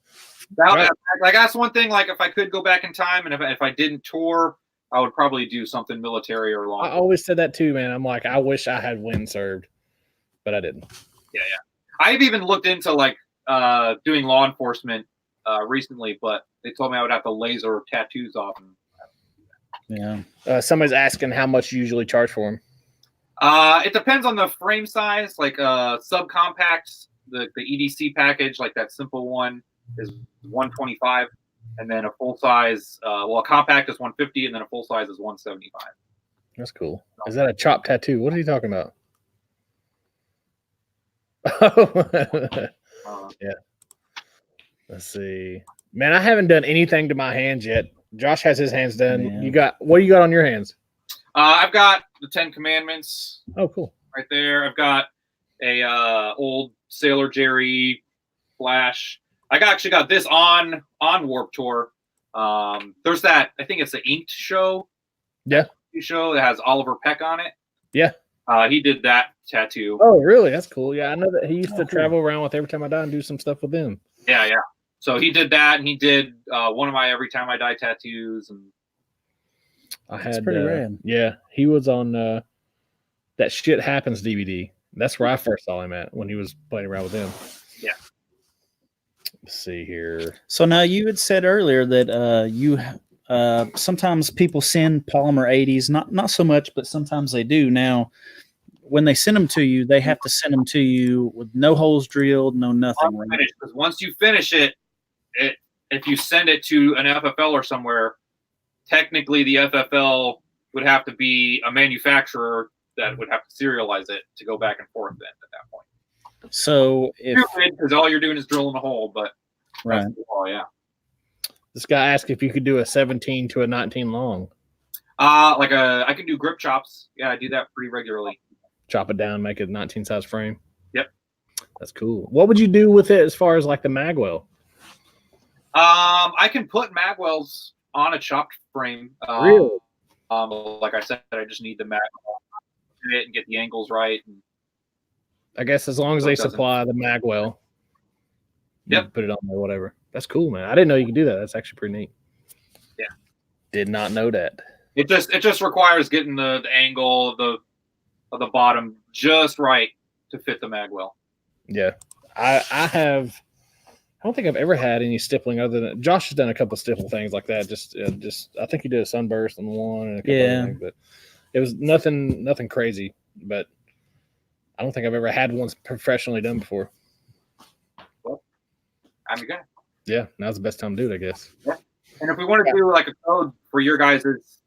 Like that's one thing. Like if I could go back in time, and if I didn't tour, I would probably do something military or long. I always said that too, man. I'm like, I wish I had served, but I didn't. Yeah. I've even looked into like doing law enforcement recently, but they told me I would have to laser tattoos off. Yeah. Somebody's asking how much you usually charge for them. It depends on the frame size. Like subcompacts, the EDC package, like that simple one, is $125, and then a full size, a compact is $150, and then a full size is $175. That's cool. Is that a chop tattoo? What are you talking about? Yeah. Let's see. Man, I haven't done anything to my hands yet. Josh has his hands done. Yeah. What do you got on your hands? I've got the 10 Commandments. Oh, cool. Right there. I've got a old Sailor Jerry flash. I actually got this on Warped Tour. There's that, I think it's the Inked show. Yeah. Show that has Oliver Peck on it. Yeah. He did that tattoo. Oh, really? That's cool. Yeah, I know that he used to travel around with Every Time I Die and do some stuff with them. Yeah. So he did that, and he did one of my Every Time I Die tattoos. And that's pretty rad. Yeah, he was on that Shit Happens DVD. That's where I first saw him at, when he was playing around with him. Yeah. Let's see here. So now you had said earlier that you sometimes people send polymer 80s, not so much, but sometimes they do. Now, when they send them to you, they have to send them to you with no holes drilled, no nothing. Because once you finish it, if you send it to an FFL or somewhere, technically the FFL would have to be a manufacturer that would have to serialize it to go back and forth then at that point. So because all you're doing is drilling a hole, but right. Yeah. This guy asked if you could do a 17 to a 19 long. I can do grip chops. Yeah, I do that pretty regularly. Chop it down, make it a 19 size frame. Yep. That's cool. What would you do with it as far as like the magwell? I can put magwells on a chopped frame. Really? Like I said, I just need the magwell and get the angles right. And I guess as long as they supply the magwell, yep, put it on there, whatever. That's cool, man. I didn't know you could do that. That's actually pretty neat. Yeah. Did not know that. It just requires getting the angle of the bottom just right to fit the mag well. Yeah, I don't think I've ever had any stippling other than Josh has done a couple of stipple things like that. Just I think he did a sunburst on one and a couple of things, but it was nothing crazy. But I don't think I've ever had one professionally done before. Well, I'm your guy. Yeah, now's the best time to do it, I guess. Yeah. And if we wanted to do like a code for your guys'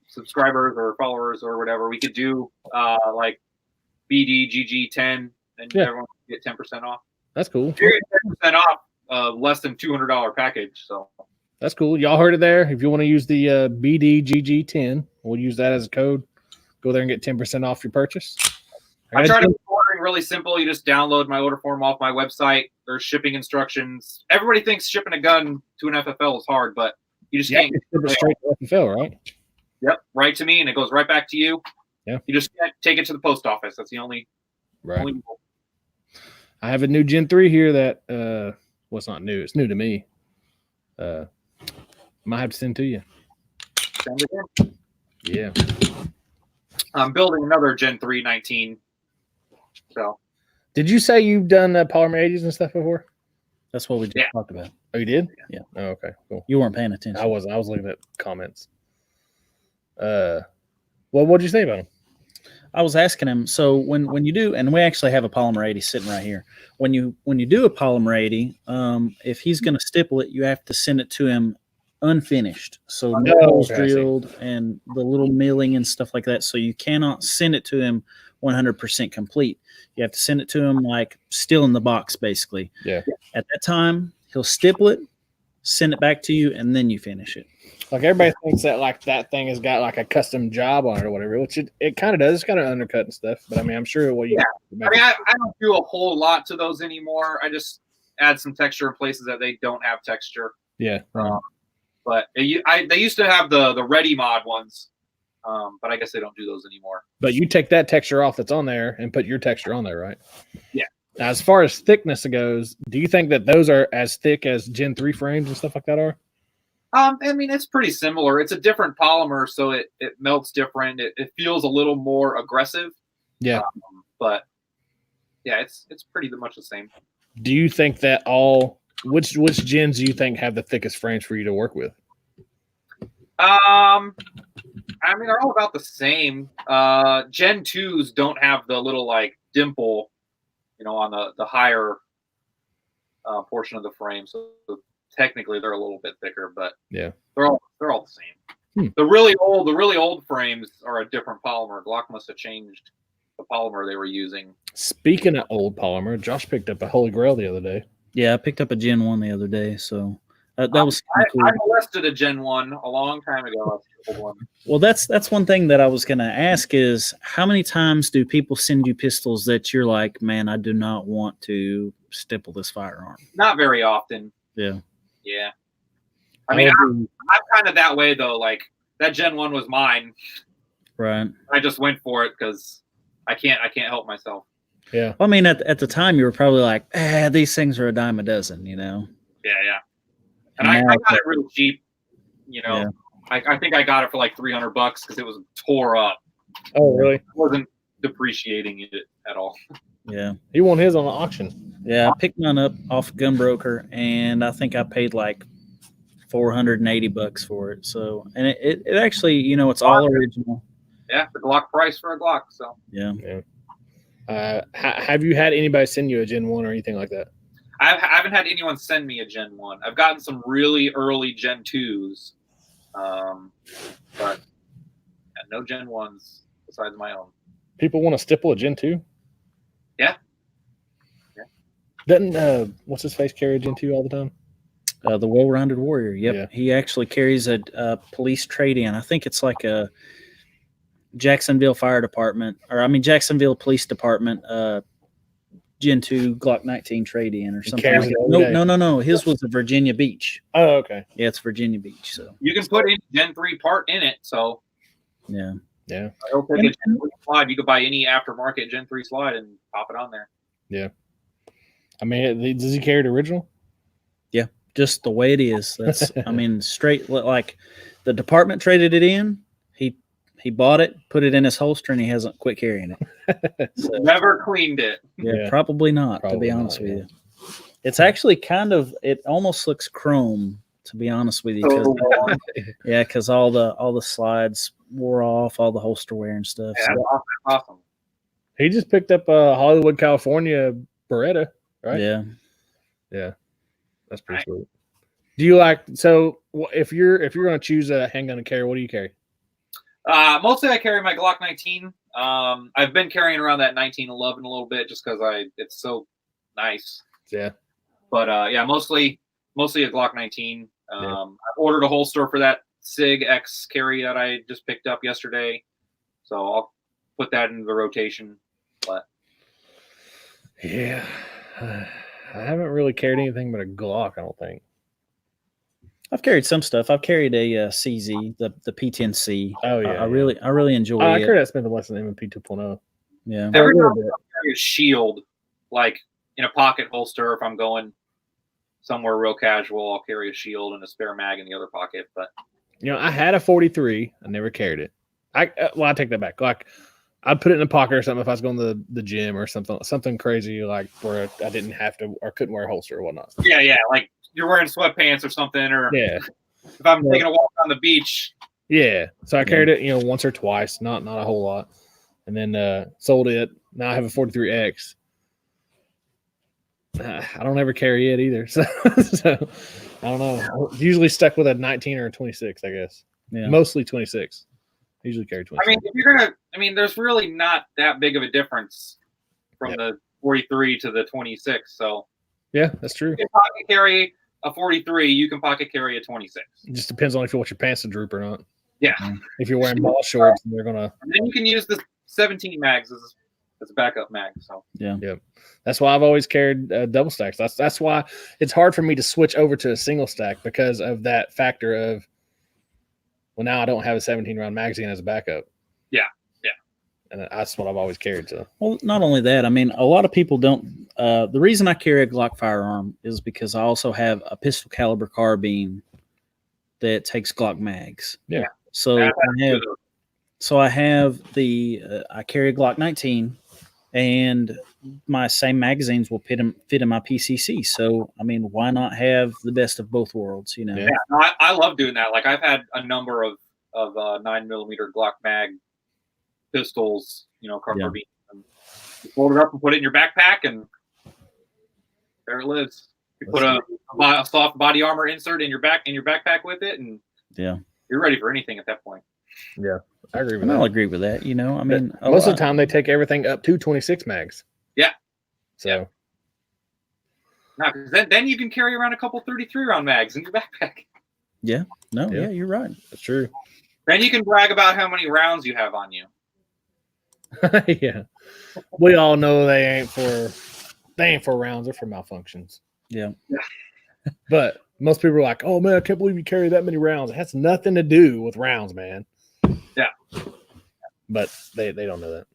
subscribers or followers or whatever, we could do like BDGG10 and everyone can get 10% off. That's cool. You get 10% off less than $200 package. So that's cool. Y'all heard it there. If you want to use the BDGG10, we'll use that as a code. Go there and get 10% off your purchase. I try to make ordering really simple. You just download my order form off my website. There's shipping instructions. Everybody thinks shipping a gun to an FFL is hard, but you just can't. Ship it straight to FFL, right? Yep, right to me, and it goes right back to you. Yeah. You just can't take it to the post office. That's the only. Right. I have a new Gen 3 here that, well, it's not new. It's new to me. Might have to send to you. Send it in. Yeah. I'm building another Gen 3 19. So. Did you say you've done polymer 80s and stuff before? That's what we just talked about. Oh, you did? Yeah. Oh, okay, cool. You weren't paying attention. I wasn't. I was looking at comments. Well, what did you say about him? I was asking him. So when you do, and we actually have a polymer 80 sitting right here. When you do a polymer 80, if he's going to stipple it, you have to send it to him unfinished. So no holes drilled and the little milling and stuff like that. So you cannot send it to him 100% complete. You have to send it to him like still in the box, basically. Yeah. At that time, he'll stipple it, send it back to you, and then you finish it. Like everybody thinks that like that thing has got like a custom job on it or whatever, which it kind of does. It's kind of undercut and stuff. But I mean, I'm sure what you. Yeah. I mean, I don't do a whole lot to those anymore. I just add some texture in places that they don't have texture. Yeah. But they used to have the Ready Mod ones, but I guess they don't do those anymore. But you take that texture off that's on there and put your texture on there, right? Yeah. Now, as far as thickness goes, do you think that those are as thick as Gen 3 frames and stuff like that are? I mean, it's pretty similar. It's a different polymer, so it melts different. It feels a little more aggressive. Yeah. But yeah, it's pretty much the same. Do you think that which gens do you think have the thickest frames for you to work with? I mean, they're all about the same. Gen 2s don't have the little like dimple, on the higher portion of the frame. So technically they're a little bit thicker, but yeah, they're all the same. The really old frames are a different polymer. Glock must have changed the polymer they were using. Speaking of old polymer, Josh picked up a Holy Grail the other day. Yeah, I picked up a Gen 1 the other day, so that was cool. I molested a Gen 1 a long time ago. Well, that's one thing that I was going to ask is how many times do people send you pistols that you're like, man, I do not want to stipple this firearm? Not very often. Yeah. Yeah. I mean, I'm kind of that way, though. Like, that Gen 1 was mine. Right. I just went for it because I can't help myself. Yeah. Well, I mean, at the time, you were probably like, these things are a dime a dozen, Yeah, yeah. And I got it real cheap, Yeah. I think I got it for like $300 because it was tore up. Oh, really? I wasn't depreciating it at all. Yeah. He won his on the auction. Yeah, I picked mine up off Gunbroker, and I think I paid like $480 for it. So, and it actually, it's all original. Yeah, the Glock price for a Glock. So. Yeah. Have you had anybody send you a Gen 1 or anything like that? I haven't had anyone send me a Gen 1. I've gotten some really early Gen 2s, but no Gen 1s besides my own. People want to stipple a Gen 2? Yeah. Doesn't what's his face carry a Gen 2 all the time? The Well-Rounded Warrior. Yep. Yeah. He actually carries a police trade-in. I think it's like a Jacksonville Fire Department, Jacksonville Police Department Gen 2 Glock 19 trade-in or something like that. No. His was a Virginia Beach. Oh, okay. Yeah, it's Virginia Beach. So you can put any Gen 3 part in it. So yeah. It'll take a Gen 3 slide. You could buy any aftermarket Gen 3 slide and pop it on there. Yeah. I mean, does he carry the original? Yeah, just the way it is. That's straight like the department traded it in. He bought it, put it in his holster, and he hasn't quit carrying it. So, Never cleaned it. yeah, probably not, to be honest with you. It's actually it almost looks chrome, to be honest with you. Because all the slides wore off, all the holster wear and stuff. Yeah, that's awesome. He just picked up a Hollywood, California Beretta, right? Yeah. Yeah. That's pretty sweet. Do you if you're going to choose a handgun to carry, what do you carry? Mostly I carry my Glock 19. I've been carrying around that 1911 a little bit just because it's so nice. Yeah. But mostly a Glock 19. I ordered a holster for that SIG X carry that I just picked up yesterday, so I'll put that into the rotation. But yeah, I haven't really carried anything but a Glock, I don't think. I've carried some stuff. I've carried a CZ, the P10C. Oh yeah, I really enjoy it. I carry that Smith & Wesson M&P 2.0. Yeah, every time I carry a shield, like in a pocket holster. If I'm going somewhere real casual, I'll carry a shield and a spare mag in the other pocket. But I had a 43. I never carried it. I take that back. Like, I'd put it in a pocket or something if I was going to the gym or something crazy, like where I didn't have to or couldn't wear a holster or whatnot. Yeah, like you're wearing sweatpants or something, or if I'm taking a walk on the beach. Yeah, so I carried it, once or twice, not a whole lot, and then sold it. Now I have a 43X. I don't ever carry it either, so I don't know. I'm usually stuck with a 19 or a 26, I guess. Yeah, mostly 26. I usually carry 26. I mean, if you're there's really not that big of a difference from the 43 to the 26. So yeah, that's true. You can pocket carry a 43. You can pocket carry a 26. It just depends on if you want your pants to droop or not. Yeah. If you're wearing ball shorts, they're gonna. And then you can use the 17 mags as a backup mag. So yeah. That's why I've always carried double stacks. That's why it's hard for me to switch over to a single stack, because of that factor of, well, now I don't have a 17-round magazine as a backup. Yeah. And that's what I've always carried. So, well, not only that, I mean, a lot of people don't. The reason I carry a Glock firearm is because I also have a pistol caliber carbine that takes Glock mags. Yeah. So I have I carry a Glock 19, and my same magazines will fit in my PCC. So, I mean, why not have the best of both worlds? Yeah, no, I love doing that. Like, I've had a number of 9mm Glock mag pistols, carbine. And you fold it up and put it in your backpack, and there it lives. You put a soft body armor insert in your backpack with it, and you're ready for anything at that point. Yeah, I agree with that. I'll agree with that. I mean, most of the time they take everything up to 26 mags. Yeah. So. Now, because then you can carry around a couple 33-round mags in your backpack. Yeah. No. Yeah, you're right. That's true. Then you can brag about how many rounds you have on you. Yeah, we all know they ain't for rounds, they're for malfunctions. Yeah. But most people are like, "Oh man, I can't believe you carry that many rounds." It has nothing to do with rounds, man. Yeah. But they don't know that.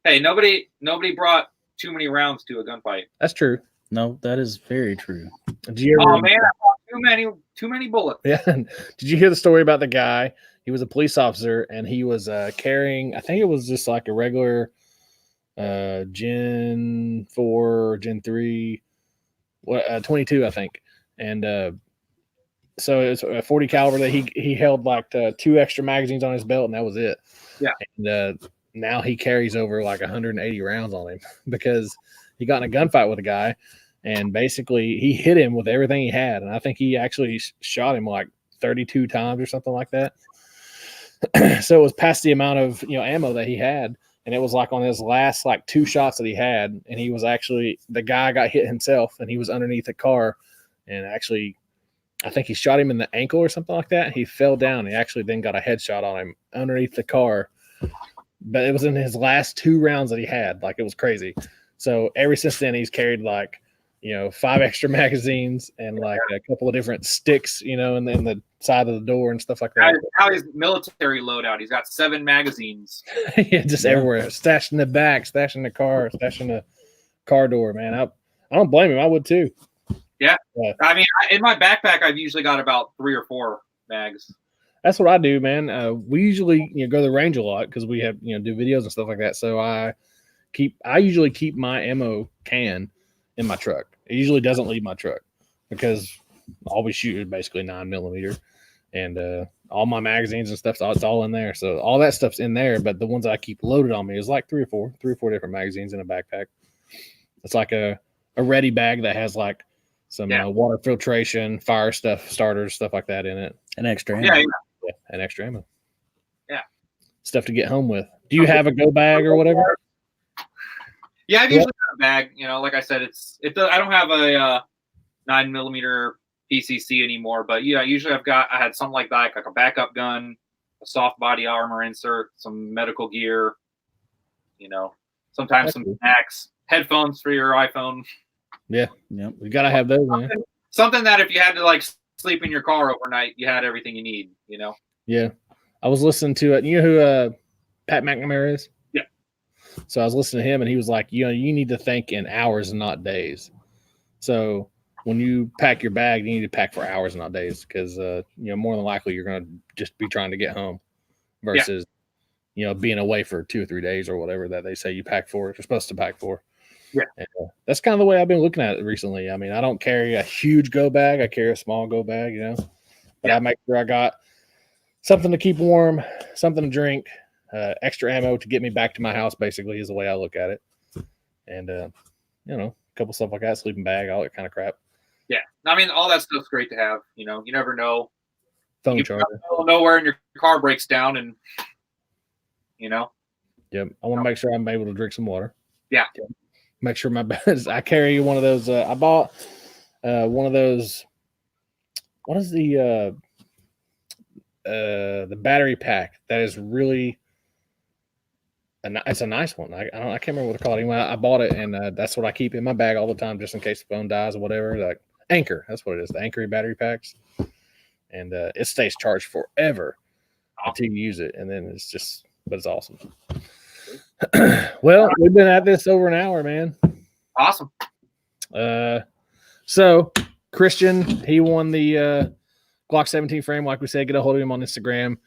Hey, nobody brought too many rounds to a gunfight. That's true. No, that is very true. Oh man, I brought too many bullets. Yeah. Did you hear the story about the guy? He was a police officer, and he was carrying, I think it was just like a regular Gen 4, Gen 3, 22, I think. And so it's a 40 caliber that he held like 2 extra magazines on his belt, and that was it. Yeah. And now he carries over like 180 rounds on him because he got in a gunfight with a guy, and basically he hit him with everything he had. And I think he actually shot him like 32 times or something like that. So it was past the amount of ammo that he had, and it was like on his last like 2 shots that he had, and he was actually, the guy got hit himself, and he was underneath a car, and actually I think he shot him in the ankle or something like that, and he fell down. He actually then got a headshot on him underneath the car, but it was in his last 2 rounds that he had. Like, it was crazy. So ever since then he's carried like 5 extra magazines and like a couple of different sticks, and then the side of the door and stuff like that. How his military loadout? He's got 7 magazines. Yeah, just everywhere. Stashed in the back, stashed in the car, stashed in the car door. Man, I don't blame him. I would too. Yeah. I mean, in my backpack, I've usually got about 3 or 4 mags. That's what I do, man. We usually go to the range a lot because we have do videos and stuff like that. So I usually keep my ammo can in my truck. It usually doesn't leave my truck because all we shoot is basically 9mm, and all my magazines and stuff. It's all in there. So all that stuff's in there. But the ones I keep loaded on me is like three or four different magazines in a backpack. It's like a ready bag that has like some water filtration, fire stuff, starters, stuff like that in it. An extra ammo. Yeah, and extra ammo. Yeah. Stuff to get home with. Do you have a go bag or whatever? Yeah, I've usually got a bag. Like I said, I don't have a 9mm PCC anymore, but usually I had something like that, like a backup gun, a soft body armor insert, some medical gear, sometimes some snacks, headphones for your iPhone. Yeah. We gotta have those, man. Something that if you had to like sleep in your car overnight, you had everything you need, Yeah. I was listening to it. You know who Pat McNamara is? Yeah. So I was listening to him and he was like, you need to think in hours and not days. So when you pack your bag, you need to pack for hours, not days, because more than likely you're going to just be trying to get home versus being away for 2 or 3 days or whatever that they say you're supposed to pack for. Yeah, and, that's kind of the way I've been looking at it recently. I mean, I don't carry a huge go bag; I carry a small go bag, But I make sure I got something to keep warm, something to drink, extra ammo to get me back to my house. Basically, is the way I look at it. And a couple stuff like that, sleeping bag, all that kind of crap. Yeah, I mean, all that stuff's great to have. You never know. Phone charger. Nowhere, and your car breaks down, and Yep. I want to make sure I'm able to drink some water. Yeah. Make sure my I carry one of those. I bought one of those. What is the battery pack that is really? It's a nice one. I can't remember what it's called. Anyway, I bought it, and that's what I keep in my bag all the time, just in case the phone dies or whatever. Like Anchor, that's what it is. The Anchor battery packs, and it stays charged forever until you use it, and then but it's awesome. Well, we've been at this over an hour, man. Awesome. So Christian, he won the Glock 17 frame. Like we said, get a hold of him on Instagram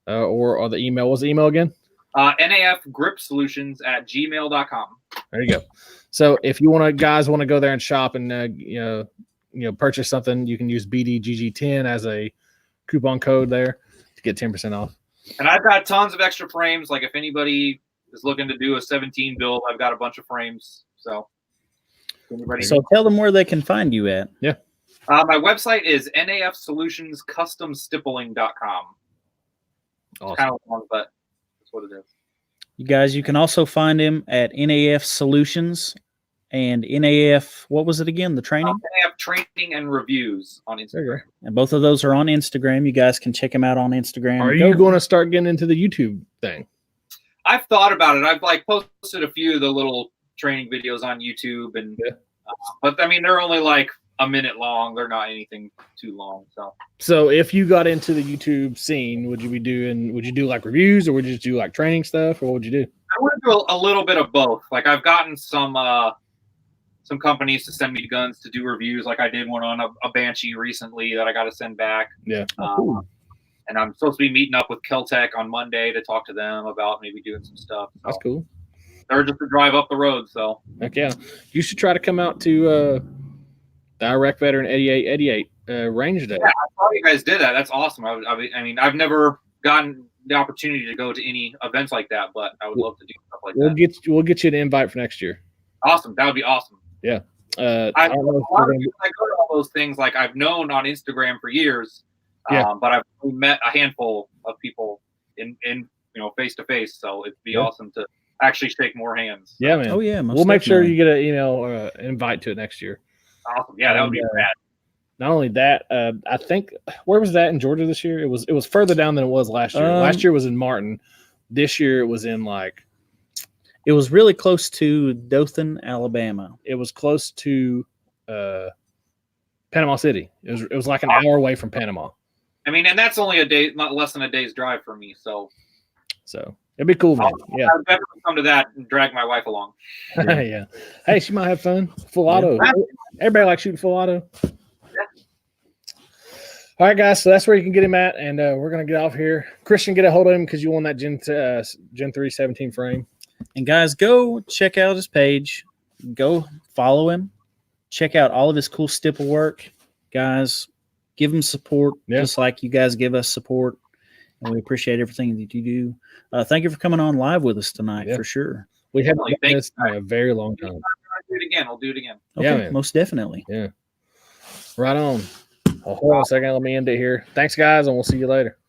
or the email. What's the email again? NAF Grip Solutions at gmail.com. There you go. So if you guys want to go there and shop and purchase something, you can use BDGG10 as a coupon code there to get 10% off. And I've got tons of extra frames. Like if anybody is looking to do a 17 build, I've got a bunch of frames. So tell them where they can find you at. Yeah. My website is nafsolutionscustomstippling.com. Awesome. Kind of long, but that's what it is. You guys, you can also find him at NAF Solutions and NAF, what was it again? The training? NAF Training and Reviews on Instagram. And both of those are on Instagram. You guys can check them out on Instagram. Are you going to start getting into the YouTube thing? I've thought about it. I've posted a few of the little training videos on YouTube, and but I mean, they're only like a minute long. They're not anything too long. So if you got into the YouTube scene, would you do like reviews, or would you just do like training stuff, or what would you do? I want to do a little bit of both. Like I've gotten some companies to send me guns to do reviews. Like I did one on a Banshee recently that I got to send back. Yeah. And I'm supposed to be meeting up with Keltec on Monday to talk to them about maybe doing some stuff. So that's cool. They're just to drive up the road. So heck yeah, you should try to come out to the Iraq Veteran 88 range day. Yeah, I thought you guys did that. That's awesome. I mean, I've never gotten the opportunity to go to any events like that, but I would love to do stuff like that. We'll get you an invite for next year. Awesome. That would be awesome. Yeah. I go to all those things like I've known on Instagram for years, but I've only met a handful of people in face to face. So it'd be awesome to actually shake more hands. Yeah, man. Oh yeah, we'll make sure you get a invite to it next year. Awesome. Yeah, that would be rad. Not only that, I think where was that in Georgia this year? It was further down than it was last year. Last year was in Martin. This year it was in it was really close to Dothan, Alabama. It was close to Panama City. It was like an hour away from Panama. I mean, and that's only not less than a day's drive for me. So it'd be cool, man. Yeah, I'll definitely come to that and drag my wife along. Yeah. Hey, she might have fun. Full auto. Everybody likes shooting full auto. All right, guys. So that's where you can get him at, and we're gonna get off here. Christian, get a hold of him because you won that Gen 3 17 frame. And guys, go check out his page. Go follow him. Check out all of his cool stipple work. Guys, give him support just like you guys give us support. And we appreciate everything that you do. Thank you for coming on live with us tonight, for sure. We haven't done this in a very long time. I'll do it again. I'll do it again. Okay, most definitely. Yeah. Right on. Hold on a second. Let me end it here. Thanks, guys, and we'll see you later.